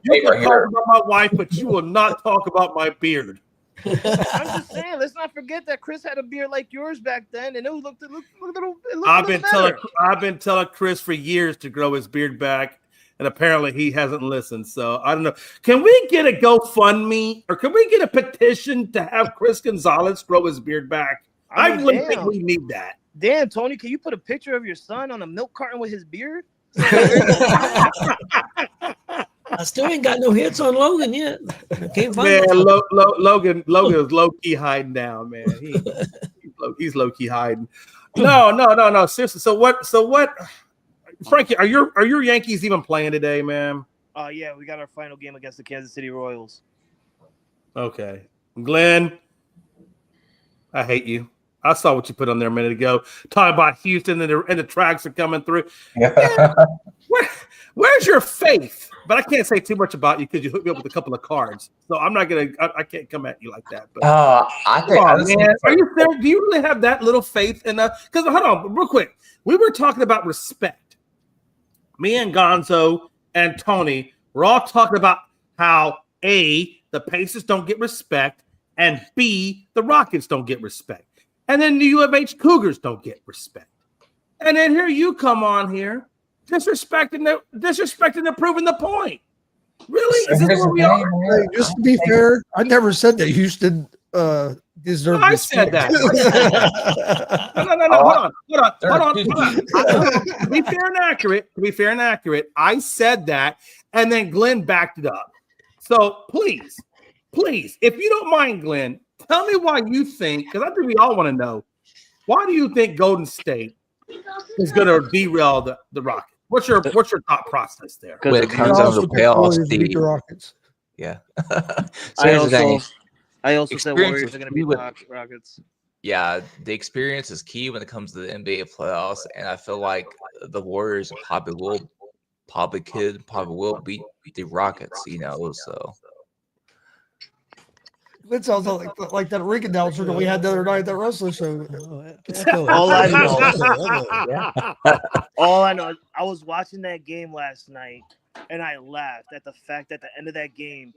You can talk about my wife, but you will not talk about my beard. I'm just saying, let's not forget that Chris had a beard like yours back then, and it looked a little I've been telling Chris for years to grow his beard back, and apparently he hasn't listened. So I don't know. Can we get a GoFundMe or can we get a petition to have Chris Gonzalez grow his beard back? I really think we need that. Damn, Tony, can you put a picture of your son on a milk carton with his beard? I still ain't got no hits on Logan yet. I can't find Man, it. Logan is low key hiding down, man. He's low key hiding. No. Seriously. So what? Frankie, are your Yankees even playing today, man? Yeah, we got our final game against the Kansas City Royals. Okay, Glenn, I hate you. I saw what you put on there a minute ago, talking about Houston and the tracks are coming through. Yeah. Where's your faith? But I can't say too much about you because you hooked me up with a couple of cards. So I'm not gonna. I can't come at you like that. But I think. Man, are you there? Do you really have that little faith in us? Because hold on, real quick. We were talking about respect. Me and Gonzo and Tony were all talking about how A, the Pacers don't get respect, and B, the Rockets don't get respect. And then the U of H Cougars don't get respect. And then here you come on here, disrespecting and proving the point. Really? Is this where we are? Hey, just to be fair, I never said that Houston deserved I said that. No. Hold on. To be fair and accurate, I said that, and then Glenn backed it up. So please, if you don't mind, Glenn, tell me why you think, because I think we all want to know, why do you think Golden State is going to derail the Rockets? What's your thought process there? When it comes down to the playoffs, the Rockets. Yeah. I also said Warriors are going to beat the Rockets. Yeah, the experience is key when it comes to the NBA playoffs, and I feel like the Warriors probably will beat the Rockets. So. It sounds like that ring announcer that we had the other night at that wrestling show. All I know is I was watching that game last night, and I laughed at the fact that the end of that game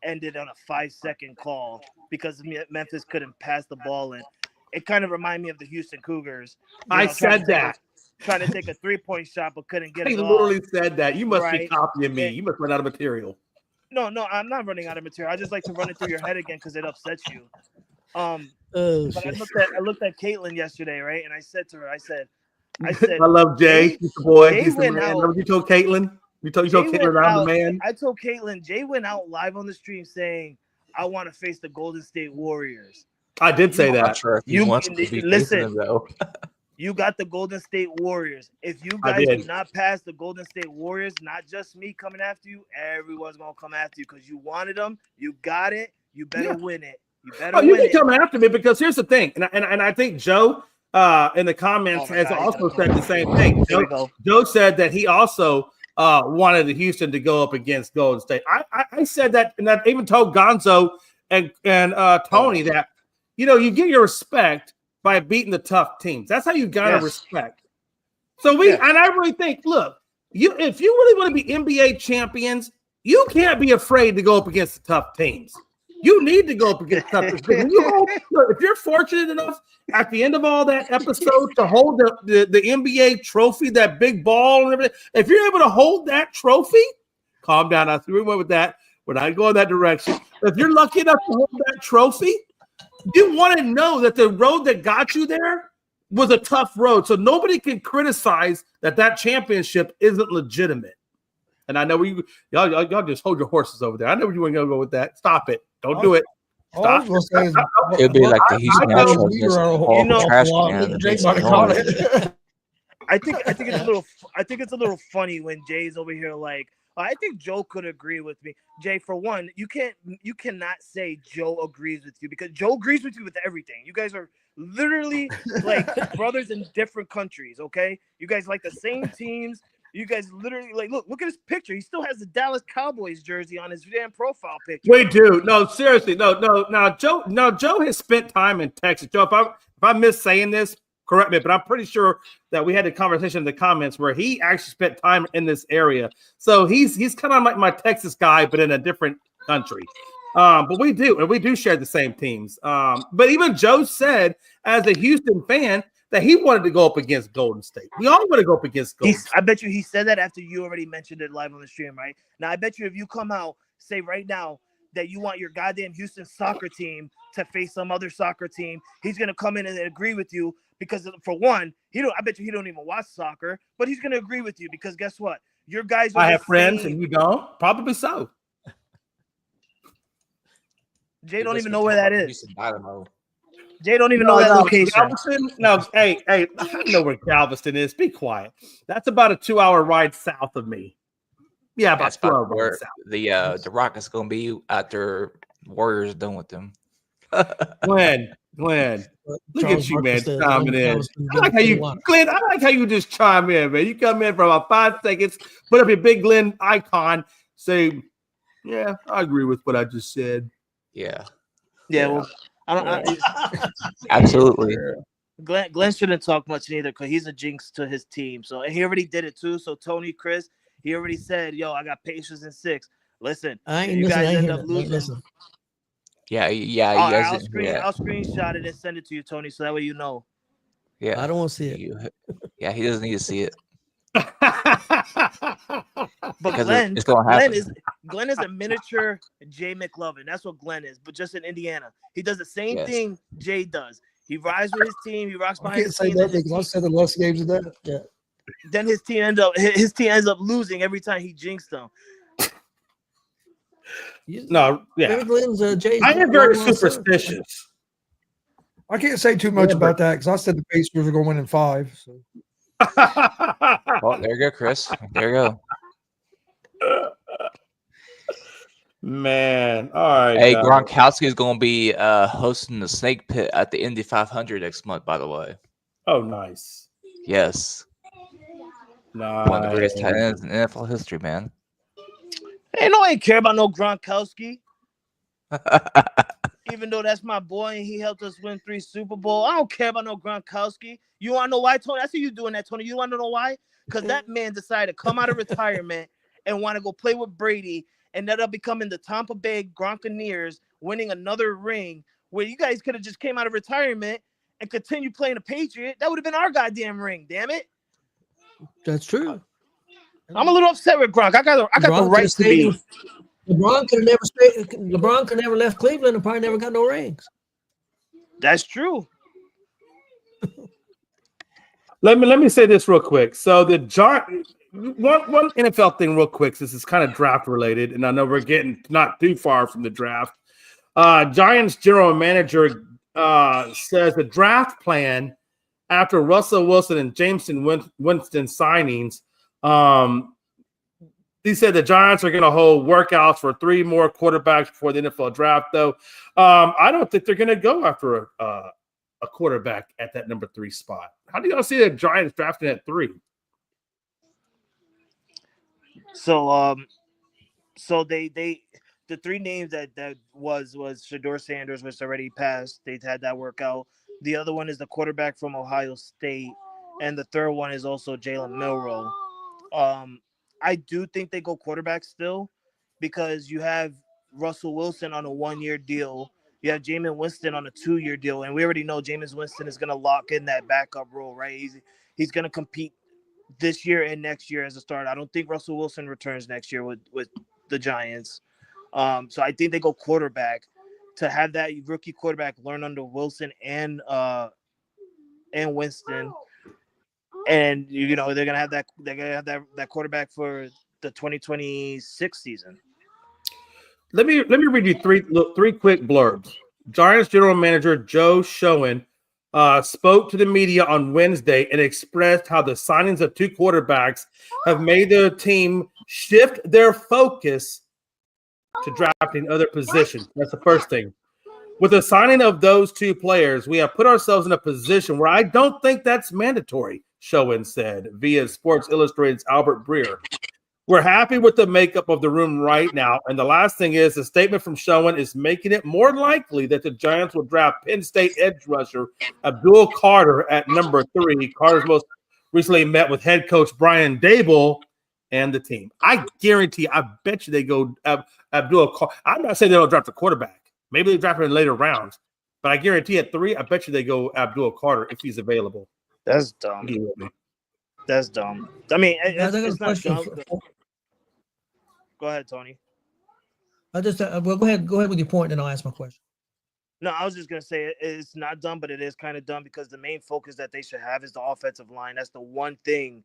ended on a 5-second call because Memphis couldn't pass the ball in. It kind of reminded me of the Houston Cougars. I said that. Trying to take a 3-point shot but couldn't get it. He literally said that. You must be copying me. You must run out of material. No, I'm not running out of material. I just like to run it through your head again because it upsets you. But I looked at Caitlin yesterday, right? And I said to her, I said, I love Jay. He's the boy. He's the man. Remember you told Caitlin? You told Caitlin I'm the man. I told Caitlin, Jay went out live on the stream saying, I want to face the Golden State Warriors. I did say that. Sure listen, you got the Golden State Warriors. If you guys do not pass the Golden State Warriors, not just me coming after you, everyone's going to come after you because you wanted them. You got it. You better win it. You better win it. You can come after me because here's the thing. And I think Joe in the comments has also said the same thing. Joe said that he also wanted Houston to go up against Golden State. I said that, and I even told Gonzo and Tony that, you get your respect by beating the tough teams. That's how you gotta respect. So and I really think, look, if you really want to be NBA champions, you can't be afraid to go up against the tough teams. You need to go up against tough teams. If you're fortunate enough at the end of all that episode to hold the NBA trophy, that big ball and everything, if you're able to hold that trophy, calm down. I threw away with that. We're not going that direction. If you're lucky enough to hold that trophy, you want to know that the road that got you there was a tough road. So nobody can criticize that championship isn't legitimate. And I know y'all just hold your horses over there. I know where you want to go with that. Stop it. Don't do it. Stop. It'd be like the Houston Astros. I think it's a little funny when Jay's over here like, I think Joe could agree with me. Jay, for one, you cannot say Joe agrees with you because Joe agrees with you with everything. You guys are literally like brothers in different countries, okay? You guys like the same teams. You guys literally look at his picture. He still has the Dallas Cowboys jersey on his damn profile picture. We do. No, seriously. No. Now Joe has spent time in Texas. Joe, if I miss saying this, correct me, but I'm pretty sure that we had a conversation in the comments where he actually spent time in this area. So he's kind of like my Texas guy, but in a different country. But we do share the same teams. But even Joe said, as a Houston fan, that he wanted to go up against Golden State. We all want to go up against Golden State. I bet you he said that after you already mentioned it live on the stream, right? Now, I bet you if you come out, say right now that you want your goddamn Houston soccer team to face some other soccer team, he's going to come in and agree with you because, for one, I bet you he don't even watch soccer, but he's going to agree with you because guess what? Your guys are I have friends and you don't? Probably so. Jay don't even know where that is. Houston Dynamo. Jay don't even know that location. Galveston? No, hey, I know where Galveston is. Be quiet. That's about a 2-hour ride south of me. Yeah, about That's 2 about hours where south. the Rockets gonna be after Warriors done with them. Glenn, look at you, man, chiming in. I like how you just chime in, man. You come in for about 5 seconds, put up your big Glenn icon, say, "Yeah, I agree with what I just said." Yeah, Well, absolutely. Glenn shouldn't talk much neither because he's a jinx to his team. So and he already did it too. So Tony, Chris, he already said, "Yo, I got Pacers in 6." Listen, you guys end up losing. Yeah. I'll screenshot it and send it to you, Tony, so that way you know. Yeah, I don't want to see it. Yeah, he doesn't need to see it. But it's gonna happen. Glenn is a miniature Jay McLovin. That's what Glenn is, but just in Indiana. He does the same thing Jay does. He rides with his team. He rocks behind his team. I can't say that because I said the less games of that. Yeah. Then his team ends up losing every time he jinxed them. No, yeah. I am very superstitious. I can't say too much about that because I said the Pacers are going to win in 5. So. Well, there you go, Chris. There you go. Man, all right. Hey, Gronkowski is going to be hosting the Snake Pit at the Indy 500 next month, by the way. Oh, nice. Yes. Nice. One of the greatest tight ends in NFL history, man. Hey, I ain't care about no Gronkowski. Even though that's my boy and he helped us win 3 Super Bowls, I don't care about no Gronkowski. You want to know why, Tony? I see you doing that, Tony. You want to know why? Because that man decided to come out of retirement and want to go play with Brady and ended up becoming the Tampa Bay Gronkaneers, winning another ring where you guys could have just came out of retirement and continued playing a Patriot. That would have been our goddamn ring, damn it. That's true. I'm a little upset with Gronk. I got the right to be. LeBron could have never stayed. LeBron could never left Cleveland and probably never got no rings. That's true. Let me say this real quick. So the one NFL thing real quick. This is kind of draft related, and I know we're getting not too far from the draft. Giants general manager says the draft plan after Russell Wilson and Jameson Winston signings. He said the Giants are going to hold workouts for 3 more quarterbacks before the NFL draft, though. I don't think they're going to go after a quarterback at that number 3 spot. How do y'all see the Giants drafting at 3? So they the 3 names that was Shedeur Sanders, which already passed. They had that workout. The other one is the quarterback from Ohio State, and the third one is also Jalen Milroe. I do think they go quarterback still because you have Russell Wilson on a 1-year deal. You have Jameis Winston on a 2-year deal, and we already know Jameis Winston is going to lock in that backup role, right? He's going to compete this year and next year as a starter. I don't think Russell Wilson returns next year with the Giants. So I think they go quarterback to have that rookie quarterback learn under Wilson and Winston. And they're gonna have that quarterback for the 2026 season. Let me read you three quick blurbs. Giants general manager Joe Schoen spoke to the media on Wednesday and expressed how the signings of 2 quarterbacks have made their team shift their focus to drafting other positions. That's the first thing. With the signing of those 2 players, we have put ourselves in a position where I don't think that's mandatory, Schoen said via Sports Illustrated's Albert Breer. We're happy with the makeup of the room right now. And the last thing is, the statement from Schoen is making it more likely that the Giants will draft Penn State edge rusher Abdul Carter at number 3. Carter's most recently met with head coach Brian Daboll and the team. I guarantee, I bet you they go Abdul Carter. I'm not saying they don't draft a quarterback. Maybe they draft him in later rounds. But I guarantee at 3, I bet you they go Abdul Carter if he's available. That's dumb. That's dumb. I mean, Guys, I got a it's not question. dumb. Go ahead, Tony. I just well, go ahead with your point, and I'll ask my question. No, I was just gonna say it's not dumb, but it is kind of dumb because the main focus that they should have is the offensive line. That's the one thing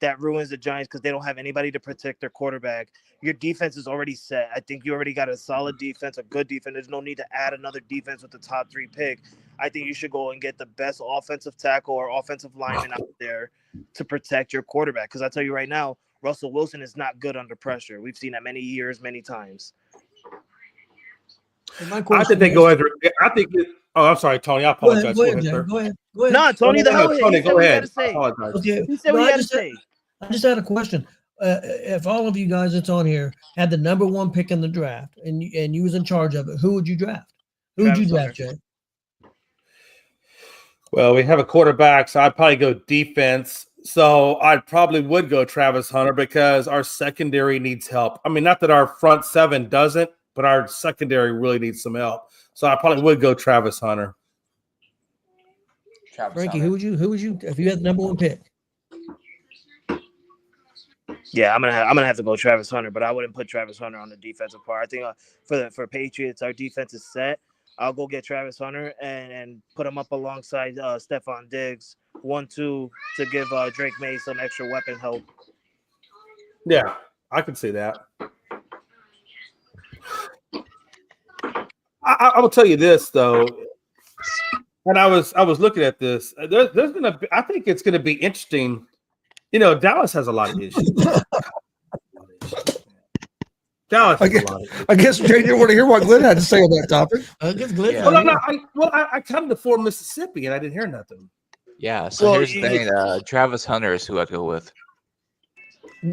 that ruins the Giants because they don't have anybody to protect their quarterback. Your defense is already set. I think you already got a solid defense, a good defense. There's no need to add another defense with the top 3 pick. I think you should go and get the best offensive tackle or offensive lineman out there to protect your quarterback. Because I tell you right now, Russell Wilson is not good under pressure. We've seen that many years, many times. I think they go after. I think. Oh, I'm sorry, Tony. I apologize. Go ahead. No, Tony, the hell Tony, go ahead. Say. Okay. He said what he had to say. I just had a question. If all of you guys that's on here had the number 1 pick in the draft and you was in charge of it, who would you draft? Who would you draft, Jay? Well, we have a quarterback, so I'd probably go defense. So I probably would go Travis Hunter because our secondary needs help. I mean, not that our front 7 doesn't, but our secondary really needs some help. So I probably would go Travis Hunter. Frankie, who would you if you had the number 1 pick? Yeah, I'm gonna have to go Travis Hunter, but I wouldn't put Travis Hunter on the defensive part. I think for Patriots, our defense is set. I'll go get Travis Hunter and put him up alongside Stephon Diggs, 1-2 to give Drake May some extra weapon help. Yeah, I can see that. I will tell you this though, and I was looking at this. There's gonna be, I think it's gonna be interesting. You know, Dallas has a lot of issues. Dallas has a lot of issues. I guess Jay didn't want to hear what Glenn had to say on that topic. I guess Glenn. Yeah. I come to Fort Mississippi and I didn't hear nothing. Yeah, so here's the thing. Travis Hunter is who I'd go with.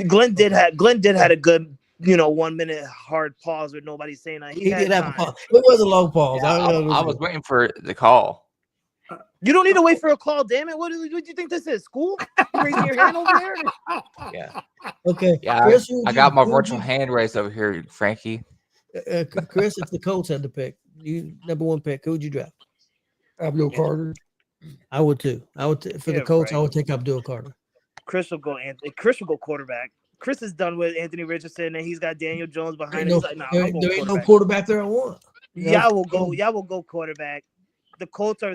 Glenn did had a good 1 minute hard pause with nobody saying that. He did have a pause. It was a long pause. Yeah, I was waiting for the call. You don't need to wait for a call, damn it. What do you think this is? School? Raising your hand over there? Yeah. Okay. Yeah, Chris, I got my virtual hand raised over here, Frankie. Chris, if the Colts had to pick, you number 1 pick, who would you draft? Abdul Carter. I would too. For the Colts, right. I would take Abdul Carter. Chris will go quarterback. Chris is done with Anthony Richardson, and he's got Daniel Jones behind him. He's like, there ain't no quarterback there I want. Y'all will go quarterback. The Colts are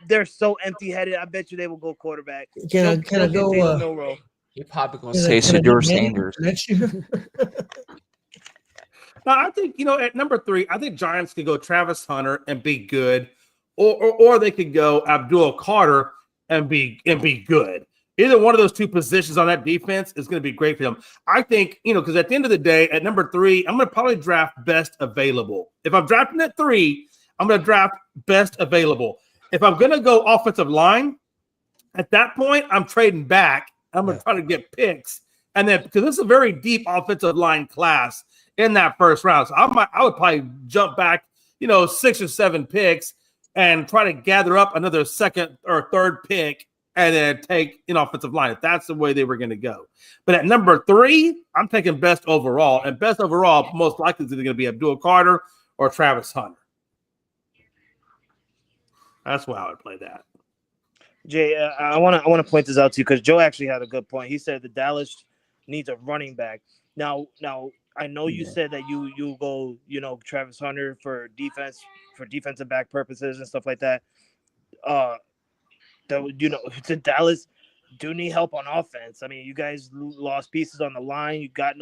they're so empty-headed. I bet you they will go quarterback. Can I go? You're probably going to say Shedeur Sanders next year. No, I think at number 3, I think Giants could go Travis Hunter and be good, or they could go Abdul Carter and be good. Either one of those 2 positions on that defense is going to be great for them. I think because at the end of the day, at number 3, I'm going to probably draft best available. If I'm drafting at 3, I'm going to draft best available. If I'm going to go offensive line, at that point, I'm trading back. I'm going to try to get picks. And then because this is a very deep offensive line class in that first round. So I would probably jump back, 6 or 7 picks and try to gather up another second or third pick and then take an offensive line if that's the way they were going to go. But at number 3, I'm taking best overall. And best overall most likely is either going to be Abdul Carter or Travis Hunter. That's why I would play that. Jay, I want to point this out to you because Joe actually had a good point. He said the Dallas needs a running back. Now I know you said that you go Travis Hunter for defensive back purposes and stuff like that. The Dallas do need help on offense. I mean, you guys lost pieces on the line. You got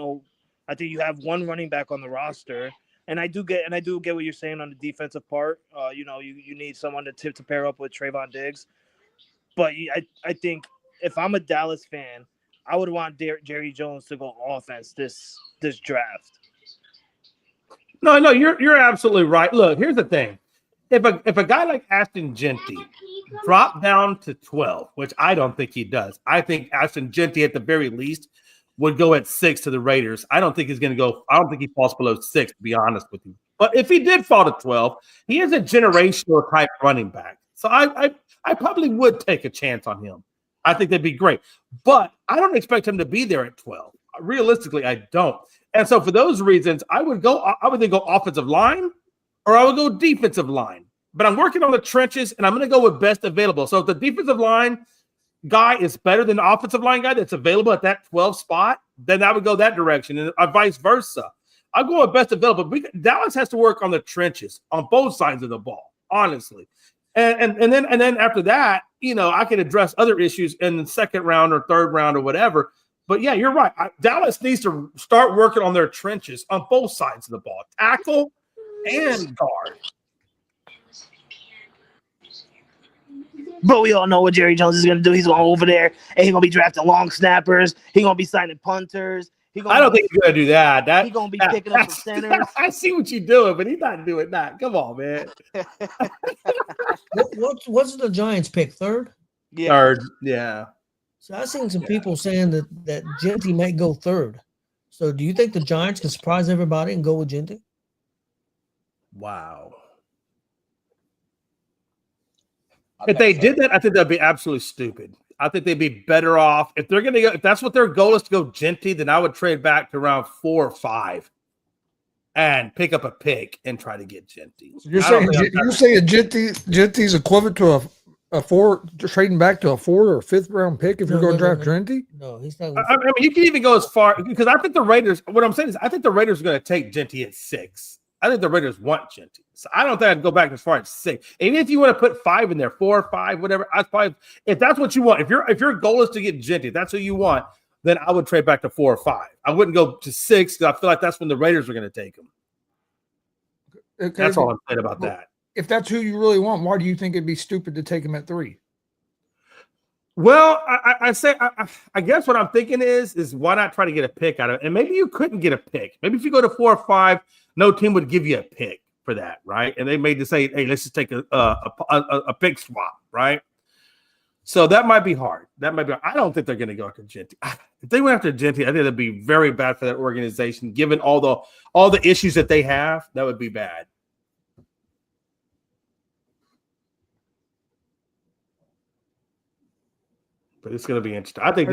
I think you have 1 running back on the roster. And I do get what you're saying on the defensive part. You need someone to pair up with Trayvon Diggs. But I think if I'm a Dallas fan, I would want Jerry Jones to go offense this draft. No, you're absolutely right. Look, here's the thing: if a guy like Ashton Jeanty dropped down to 12, which I don't think he does, I think Ashton Jeanty at the very least would go at 6 to the Raiders. I don't think he's going to go. I don't think he falls below 6, to be honest with you. But if he did fall to 12, he is a generational type running back. So I probably would take a chance on him. I think that'd be great. But I don't expect him to be there at 12. Realistically, I don't. And so for those reasons, I would then go offensive line or I would go defensive line. but I'm working on the trenches, and I'm going to go with best available. So if the defensive line guy is better than the offensive line guy that's available at that 12 spot, then I would go that direction, and vice versa. I'm going with best available. Dallas has to work on the trenches on both sides of the ball, honestly. And then after that, I can address other issues in the second round or third round or whatever. But yeah, you're right. Dallas needs to start working on their trenches on both sides of the ball, tackle and guard. But we all know what Jerry Jones is going to do. He's going over there and he's going to be drafting long snappers. He's going to be signing punters. I don't think he's going to do that. He's going to be picking up some centers. I see what you're doing, but he's not doing that. Come on, man. What's the Giants pick? Third? Yeah. Third, yeah. So I've seen some people saying that Genty might go third. So do you think the Giants can surprise everybody and go with Genty? Wow. If they did that, I think that'd be absolutely stupid. I think they'd be better off if they're going to go. If that's what their goal is to go Genty, then I would trade back to round 4 or 5 and pick up a pick and try to get Genty. So you're saying Genty's equivalent to a 4, trading back to a 4th or 5th round pick if you're going to draft Genty? No, he's not. I mean, you can even go as far because I think the Raiders. What I'm saying is, I think the Raiders are going to take Genty at 6. I think the Raiders want Genty. So I don't think I'd go back as far as 6. Even if you want to put 5 in there, 4 or 5, whatever. If that's what you want, if your goal is to get Genty, if that's what you want, then I would trade back to 4 or 5. I wouldn't go to 6 because I feel like that's when the Raiders are going to take him. Okay, that's all I'm saying about that. If that's who you really want, why do you think it'd be stupid to take him at 3? Well, I guess what I'm thinking is why not try to get a pick out of it? And maybe you couldn't get a pick. Maybe if you go to 4 or 5, no team would give you a pick for that, right? And they may just say, hey, let's just take a pick swap, right? So that might be hard. I don't think they're going to go after Genty. If they went after Genty, I think that'd be very bad for that organization. Given all the issues that they have, that would be bad. But it's going to be interesting. I think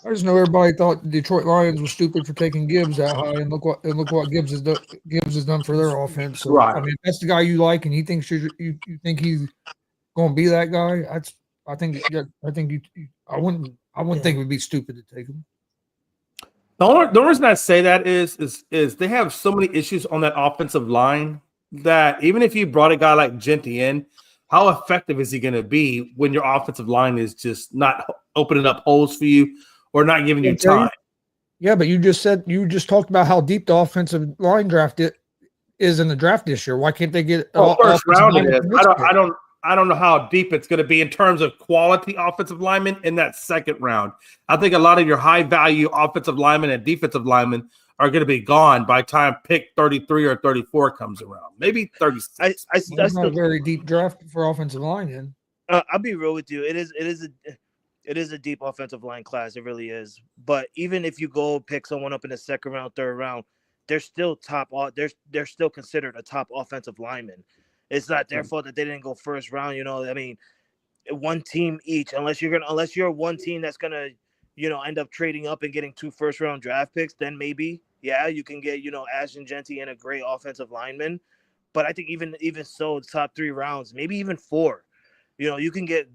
I just know everybody thought the Detroit Lions was stupid for taking Gibbs that high, and look what Gibbs has done for their offense. So, right. I mean, if that's the guy you like, and he thinks you think he's going to be that guy. I wouldn't think it would be stupid to take him. The only reason I say that is they have so many issues on that offensive line that even if you brought a guy like Genty in, how effective is he going to be when your offensive line is just not opening up holes for you or not giving you time? Yeah, but you just talked about how deep the offensive line draft is in the draft this year. Why can't they get first round? It is. I don't know how deep it's going to be in terms of quality offensive linemen in that second round. I think a lot of your high value offensive linemen and defensive linemen are going to be gone by the time pick 33 or 34 comes around. Maybe 36. That's not a very deep draft for offensive line. Then I'll be real with you. It is a deep offensive line class. It really is. But even if you go pick someone up in the second round, third round, they're still top. They're still considered a top offensive lineman. It's not their fault that they didn't go first round. I mean, one team each. Unless you're one team that's gonna, end up trading up and getting 2 first-round draft picks, then maybe, yeah, you can get, Ashton Genty and a great offensive lineman. But I think even so, the top 3 rounds, maybe even 4, you can get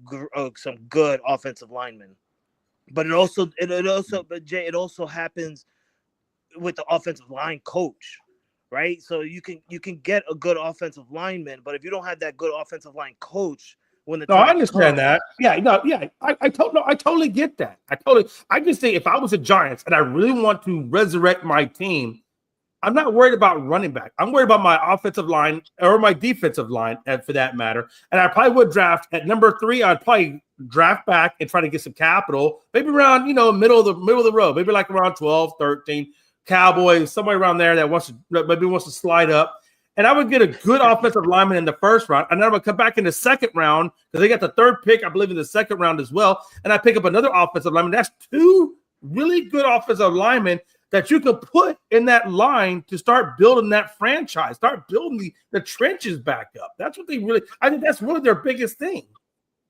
some good offensive linemen. But it also happens with the offensive line coach, right? So you can get a good offensive lineman, but if you don't have that good offensive line coach, I understand that. I totally get that. I just say if I was a Giants and I really want to resurrect my team, I'm not worried about running back. I'm worried about my offensive line or my defensive line, for that matter. And I probably would draft at number 3. I'd probably draft back and try to get some capital, maybe around middle of the road, maybe like around 12, 13. Cowboys, somewhere around there that wants to slide up. And I would get a good offensive lineman in the first round, and then I would come back in the second round because they got the 3rd pick, I believe, in the second round as well. And I pick up another offensive lineman. That's 2 really good offensive linemen that you could put in that line to start building that franchise, start building the trenches back up. That's what I think that's really their biggest thing.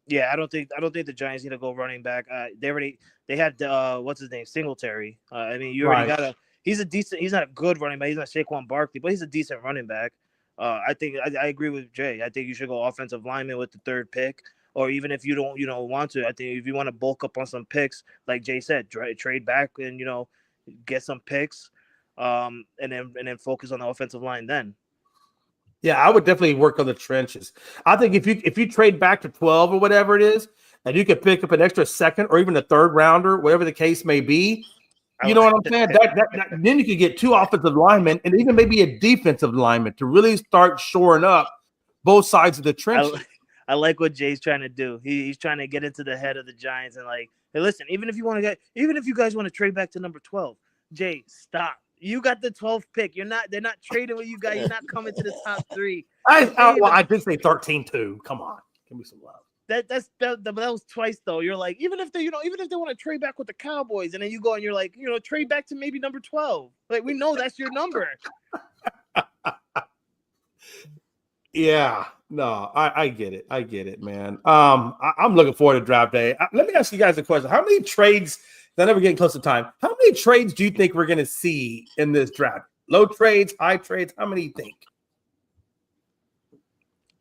Yeah, I don't think the Giants need to go running back. They had what's his name, Singletary. I mean, you already got he's not a good running back. He's not Saquon Barkley, but he's a decent running back. I think I agree with Jay. I think you should go offensive lineman with the third pick, or even if you don't want to. I think if you want to bulk up on some picks, like Jay said, trade back and get some picks, and then focus on the offensive line then. Yeah, I would definitely work on the trenches. I think if you trade back to 12 or whatever it is, and you could pick up an extra second or even a third rounder, whatever the case may be, you know what I'm saying? Then you could get 2 offensive linemen and even maybe a defensive lineman to really start shoring up both sides of the trench. I like what Jay's trying to do. He's trying to get into the head of the Giants and like, hey, listen, even if you guys want to trade back to number 12, Jay, stop. You got the 12th pick. They're not trading with you guys. You're not coming to the top 3. I did say 13 too. Come on, give me some love. That was twice though. You're like, even if they want to trade back with the Cowboys, and then you go and you're like, trade back to maybe number 12. Like, we know that's your number. Yeah, no, I get it. I get it, man. I'm looking forward to draft day. Let me ask you guys a question. How many trades? I know we're getting close to time. How many trades do you think we're going to see in this draft? Low trades, high trades? How many do you think?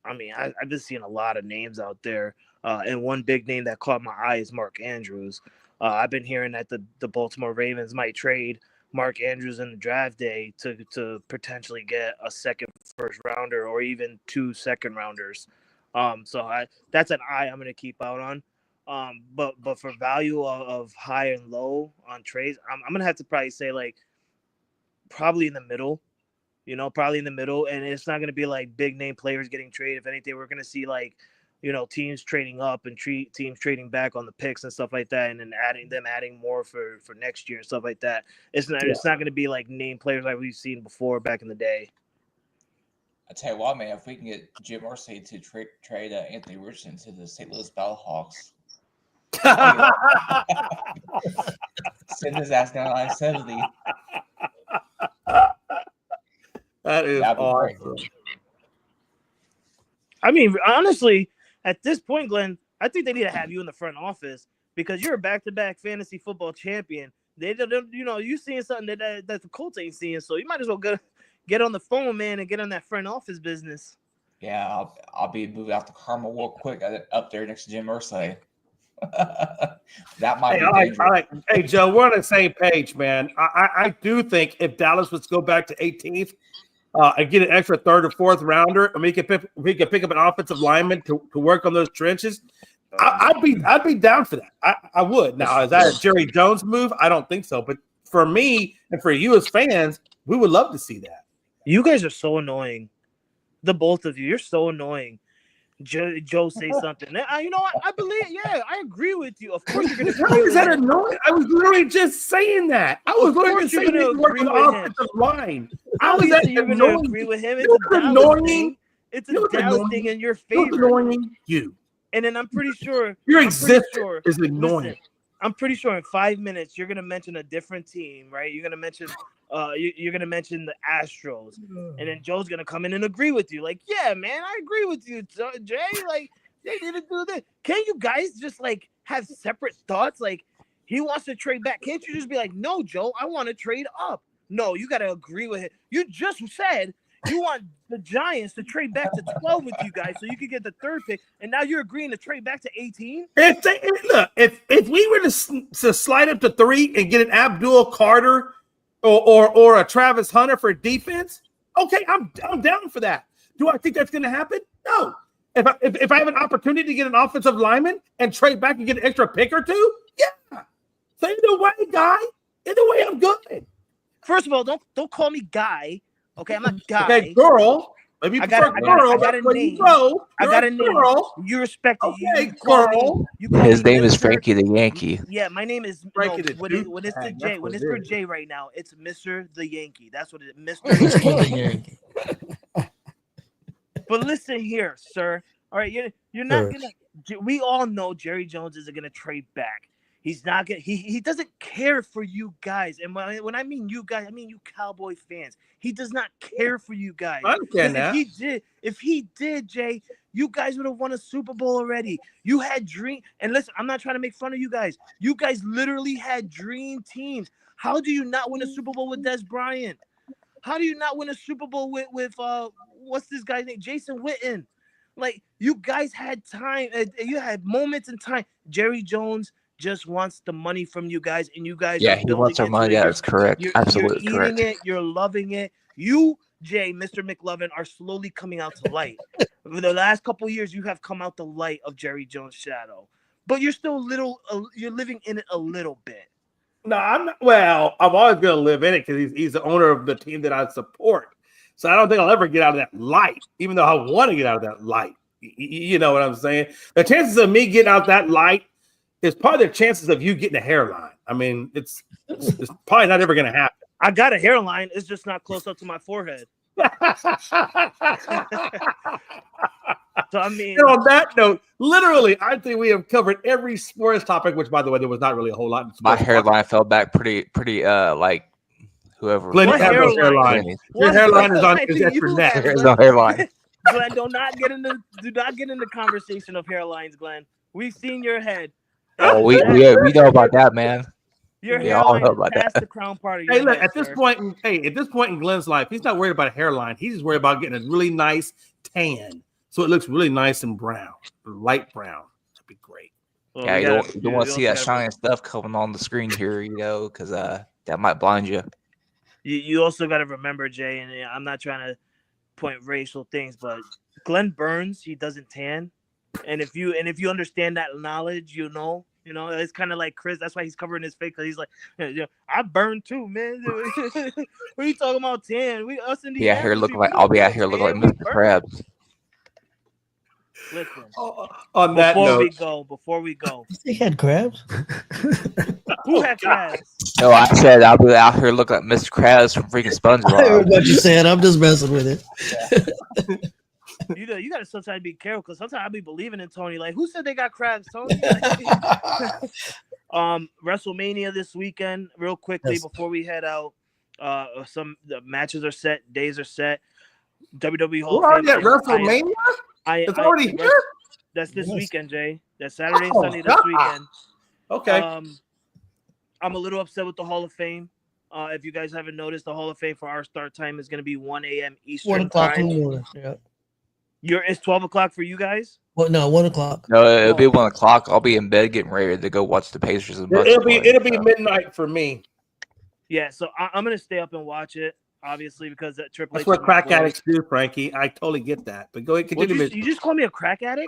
I mean, I've been seeing a lot of names out there, and one big name that caught my eye is Mark Andrews. I've been hearing that the Baltimore Ravens might trade Mark Andrews in the draft day to potentially get a second first rounder or even 2 second rounders. So that's an eye I'm going to keep out on. But for value of high and low on trades, I'm going to have to probably say probably in the middle. Probably in the middle, and it's not going to be like big name players getting traded. If anything, we're going to see teams trading up and teams trading back on the picks and stuff like that, and then adding more for next year and stuff like that. It's not going to be like name players like we've seen before back in the day. I tell you what, man, if we can get Jim Irsay to trade Anthony Richardson to the St. Louis Battlehawks, send his ass down I-70. That is awesome. I mean, honestly, at this point, Glenn, I think they need to have you in the front office because you're a back-to-back fantasy football champion. They don't, you seeing something that the Colts ain't seeing, so you might as well get on the phone, man, and get on that front office business. Yeah, I'll be moving out to Carmel real quick up there next to Jim Irsay. That might be dangerous. All right. Hey, Joe, we're on the same page, man. I do think if Dallas was to go back to 18th and get an extra third or fourth rounder, and we could pick up an offensive lineman to work on those trenches, I'd be down for that. I would. Now, is that a Jerry Jones move? I don't think so. But for me and for you as fans, we would love to see that. You guys are so annoying. The both of you. You're so annoying. Joe say something. You know what? I believe. Yeah, I agree with you. Of course, you're gonna. How is that annoying? I was literally just saying that. I was literally just saying you work on the offensive line. I was you're gonna agree with him. It's annoying. It's a Dallas thing in your favor. It's annoying you. And then I'm pretty sure your existence is annoying. Listen, I'm pretty sure in 5 minutes you're gonna mention a different team, right? You're gonna mention you're gonna mention the Astros, and then Joe's gonna come in and agree with you. Like, yeah, man, I agree with you, Jay. Like, they didn't do this. Can you guys just have separate thoughts? Like, he wants to trade back. Can't you just be like, no, Joe, I want to trade up? No, you gotta agree with it. You just said you want the Giants to trade back to 12 with you guys so you could get the third pick, and now you're agreeing to trade back to 18? If we were to slide up to 3 and get an Abdul Carter or a Travis Hunter for defense, okay, I'm down for that. Do I think that's going to happen? No. If I have an opportunity to get an offensive lineman and trade back and get an extra pick or 2, yeah. So either way, guy, either way, I'm good. First of all, don't call me guy. Okay, I'm not guy. Okay, girl. Maybe you prefer girl. I got a name. I got a name. You respect it. Okay, girl. His name is Frankie the Yankee. Yeah, my name is Frankie when it's the J. When it's for Jay right now, it's Mr. the Yankee. That's what it is, Mr. the Yankee. But listen here, sir. All right, you're not gonna. We all know Jerry Jones isn't gonna trade back. He's not gonna. He doesn't care for you guys. And when I mean you guys, I mean you Cowboy fans. He does not care for you guys. I understand that. If he did, Jay, you guys would have won a Super Bowl already. You had dream. And listen, I'm not trying to make fun of you guys. You guys literally had dream teams. How do you not win a Super Bowl with Des Bryant? How do you not win a Super Bowl with what's this guy's name? Jason Witten. Like, you guys had time. You had moments in time. Jerry Jones just wants the money from you guys, and you guys Yeah, are he wants our building money. into it. That's correct. You're Absolutely eating correct. it. You're loving it. You, Jay, Mr. McLovin, are slowly coming out to light. For the last couple of years, you have come out the light of Jerry Jones' shadow, but you're still you're living in it a little bit. No, I'm not. Well, I'm always going to live in it because he's the owner of the team that I support. So I don't think I'll ever get out of that light, even though I want to get out of that light. You know what I'm saying? The chances of me getting out that light is probably the chances of you getting a hairline. I mean, it's probably not ever going to happen. I got a hairline. It's just not close up to my forehead. So, I mean, and on that note, literally, I think we have covered every sports topic, which, by the way, there was not really a whole lot in My sports. hairline fell back pretty like whoever. Glenn, What you have no hairline? hairline. Your What hairline is hairline is do at your you neck. have? There's no hairline. Glenn, do not get into conversation of hairlines, Glenn. We've seen your head. Oh, we know about that, man. Your we all hairline know is about past that. the crown part of Hey, your look, head, at this sir. point in Glenn's life, he's not worried about a hairline. He's just worried about getting a really nice tan. So it looks really nice and brown, light brown. That'd be great. Well, Yeah, we you gotta- don't want to see that also gotta- shiny stuff coming on the screen here, because that might blind you. You also got to remember, Jay, and I'm not trying to point racial things, but Glenn Burns, he doesn't tan, and if you understand that knowledge, you know, it's kind of like Chris. That's why he's covering his face, because he's like, I burn too, man. What are you talking about tan? Us in the Yeah, here looking like I'll be out here looking like Mr. Krabs. Listen, On that note, before we go, He had crabs. who had crabs? No, I said I'll be out here looking like Mr. Krabs from freaking I heard SpongeBob. what you said. I'm just messing with it. You gotta sometimes be careful, because sometimes I be believing in Tony. Like, who said they got crabs, Tony? WrestleMania this weekend, real quickly, Yes. before we head out. The matches are set, days are set. WWE Hall we're of already at Fame. WrestleMania. It's already here. That's this Yes. weekend, Jay. That's Saturday and Oh, Sunday this God. weekend. Okay. I'm a little upset with the Hall of Fame. If you guys haven't noticed, the Hall of Fame for our start time is going to be 1 a.m. Eastern 1 o'clock in time. the morning. Yeah. It's 12 o'clock for you guys? Well, no, 1 o'clock. No, it'll be 1 o'clock. I'll be in bed getting ready to go watch the Pacers and Bucks. It'll play, be so. midnight for me. Yeah, so I'm going to stay up and watch it, obviously, because that Triple That's H what is my crack boy. addicts do, Frankie. I totally get that. But go ahead, What'd continue. you just call me a crack addict?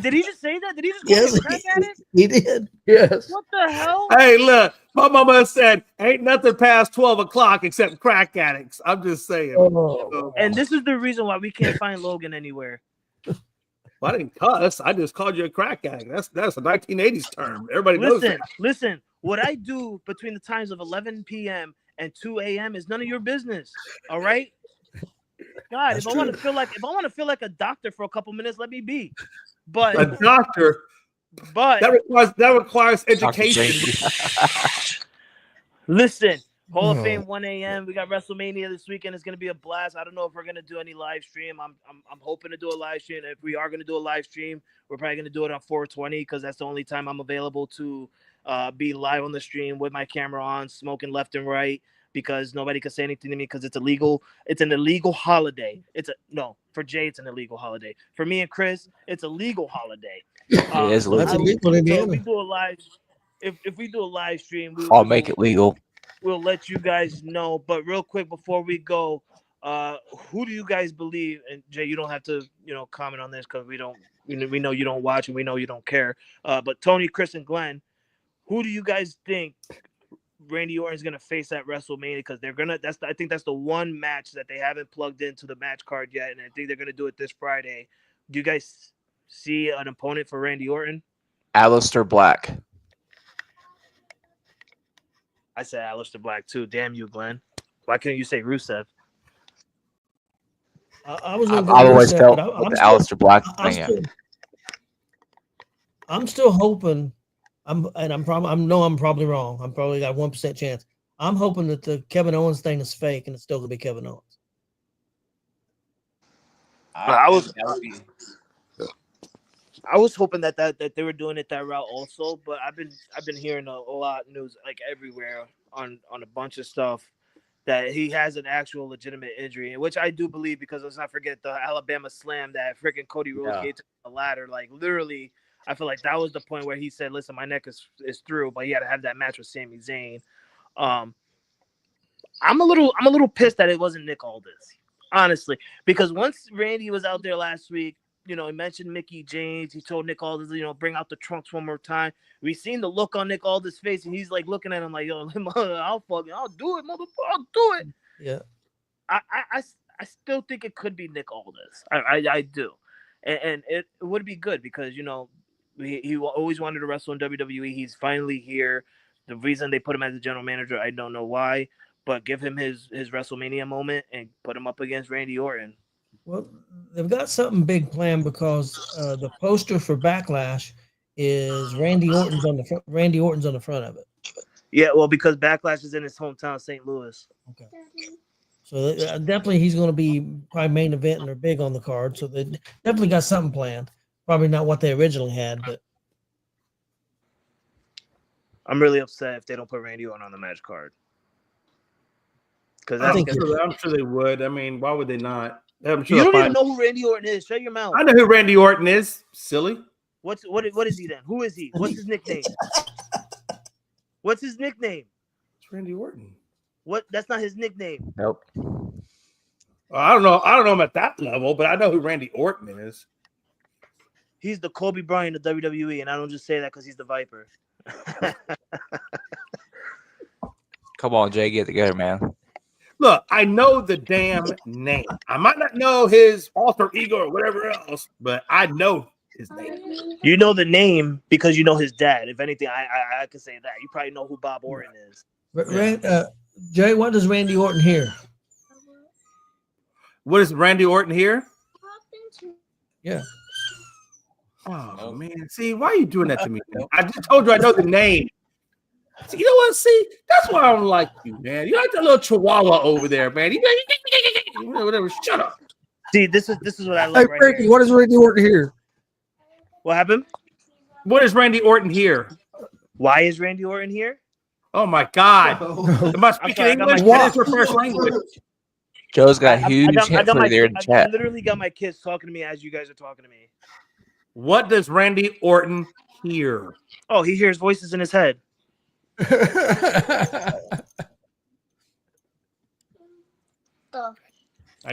Did he just say that? Did he just call Yes, me a crack addict? he did. Yes. What the hell? Hey, look, my mama said ain't nothing past 12 o'clock except crack addicts. I'm just saying. Oh. And this is the reason why we can't find Logan anywhere. Well, I didn't cuss. I just called you a crack addict. That's a 1980s term. Everybody knows that. Listen. What I do between the times of 11 p.m. and 2 a.m. is none of your business. All right. God, That's if I want to feel like a doctor for a couple minutes, let me be. A But doctor. That requires education. listen, Hall of Oh. Fame 1 a.m. We got WrestleMania this weekend. It's gonna be a blast. I don't know if we're gonna do any live stream. I'm hoping to do a live stream. If we are gonna do a live stream, we're probably gonna do it on 420, because that's the only time I'm available to be live on the stream with my camera on, smoking left and right, because nobody can say anything to me because it's illegal. It's an illegal holiday. For Jay, it's an illegal holiday. For me and Chris, it's a legal holiday. It is That's legal. illegal in So Indiana. if we do a live stream, I'll make it legal. we'll let you guys know. But real quick before we go, who do you guys believe? And Jay, you don't have to comment on this, because we know you don't watch and we know you don't care. But Tony, Chris, and Glenn, who do you guys think Randy Orton's gonna face at WrestleMania? Because I think that's the one match that they haven't plugged into the match card yet, and I think they're gonna do it this Friday. Do you guys see an opponent for Randy Orton? Aleister Black. I said Aleister Black too. Damn you, Glenn. Why can't you say Rusev? I was. I've gonna go always Rusev, felt but with the Aleister Black thing. I'm still hoping. I'm probably wrong. I'm probably got 1% chance. I'm hoping that the Kevin Owens thing is fake and it's still gonna be Kevin Owens. I was hoping that they were doing it that route also, but I've been hearing a lot of news like everywhere a bunch of stuff that he has an actual legitimate injury, which I do believe, because let's not forget the Alabama slam that freaking Cody Rhodes gave to the ladder. Like literally, I feel like that was the point where he said, "Listen, my neck is through," but he had to have that match with Sami Zayn. I'm a little pissed that it wasn't Nick Aldis, honestly, because once Randy was out there last week, he mentioned Mickie James. He told Nick Aldis, bring out the trunks one more time. We seen the look on Nick Aldis' face, and he's like looking at him like, "Yo, I'll do it, motherfucker, I'll do it." Yeah. I still think it could be Nick Aldis. I do, and it would be good because he always wanted to wrestle in WWE. He's finally here. The reason they put him as the general manager, I don't know why, but give him his WrestleMania moment and put him up against Randy Orton. Well, they've got something big planned because the poster for Backlash is Randy Orton's on the front. Randy Orton's on the front of it. Yeah, well, because Backlash is in his hometown, St. Louis. Okay. So definitely he's going to be probably main event and they're big on the card. So they definitely got something planned. Probably not what they originally had, but I'm really upset if they don't put Randy Orton on the match card. Because I'm sure they would. I mean, why would they not? I'm sure you don't even know who Randy Orton is. Shut your mouth. I know who Randy Orton is. Silly. What is he then? Who is he? What's his nickname? What's his nickname? It's Randy Orton. What? That's not his nickname. Nope. Well, I don't know him at that level, but I know who Randy Orton is. He's the Kobe Bryant of WWE, and I don't just say that because he's the Viper. Come on, Jay, get together, man. Look, I know the damn name. I might not know his alter ego or whatever else, but I know his name. You know the name because you know his dad. If anything, I could say that. You probably know who Bob Orton is. Jay, what does Randy Orton hear? What is Randy Orton here? Yeah. Oh, man. See, why are you doing that to me? I just told you I know the name. See, you know what? See, that's why I don't like you, man. You like that little chihuahua over there, man. Whatever. Shut up. See, this is what I love. Hey, right Frankie, here. what does Randy Orton here? What happened? What is Randy Orton here? Why is Randy Orton here? Oh, my God. Am I speaking English? What is your first language? Joe's got a huge hit for there in the I chat. literally got my kids talking to me as you guys are talking to me. What does Randy Orton hear? Oh, he hears voices in his head. I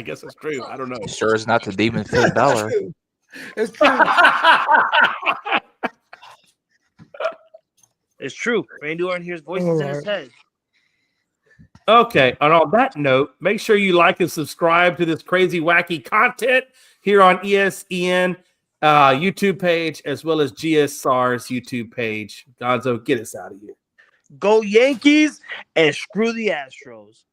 guess that's true. I don't know. Sure is not the demon Finn Balor. It's true. It's true. Randy Orton hears voices in his head. Okay, and on that note, make sure you like and subscribe to this crazy, wacky content here on ESEN YouTube page, as well as GSR's YouTube page. Gonzo, get us out of here. Go Yankees and screw the Astros.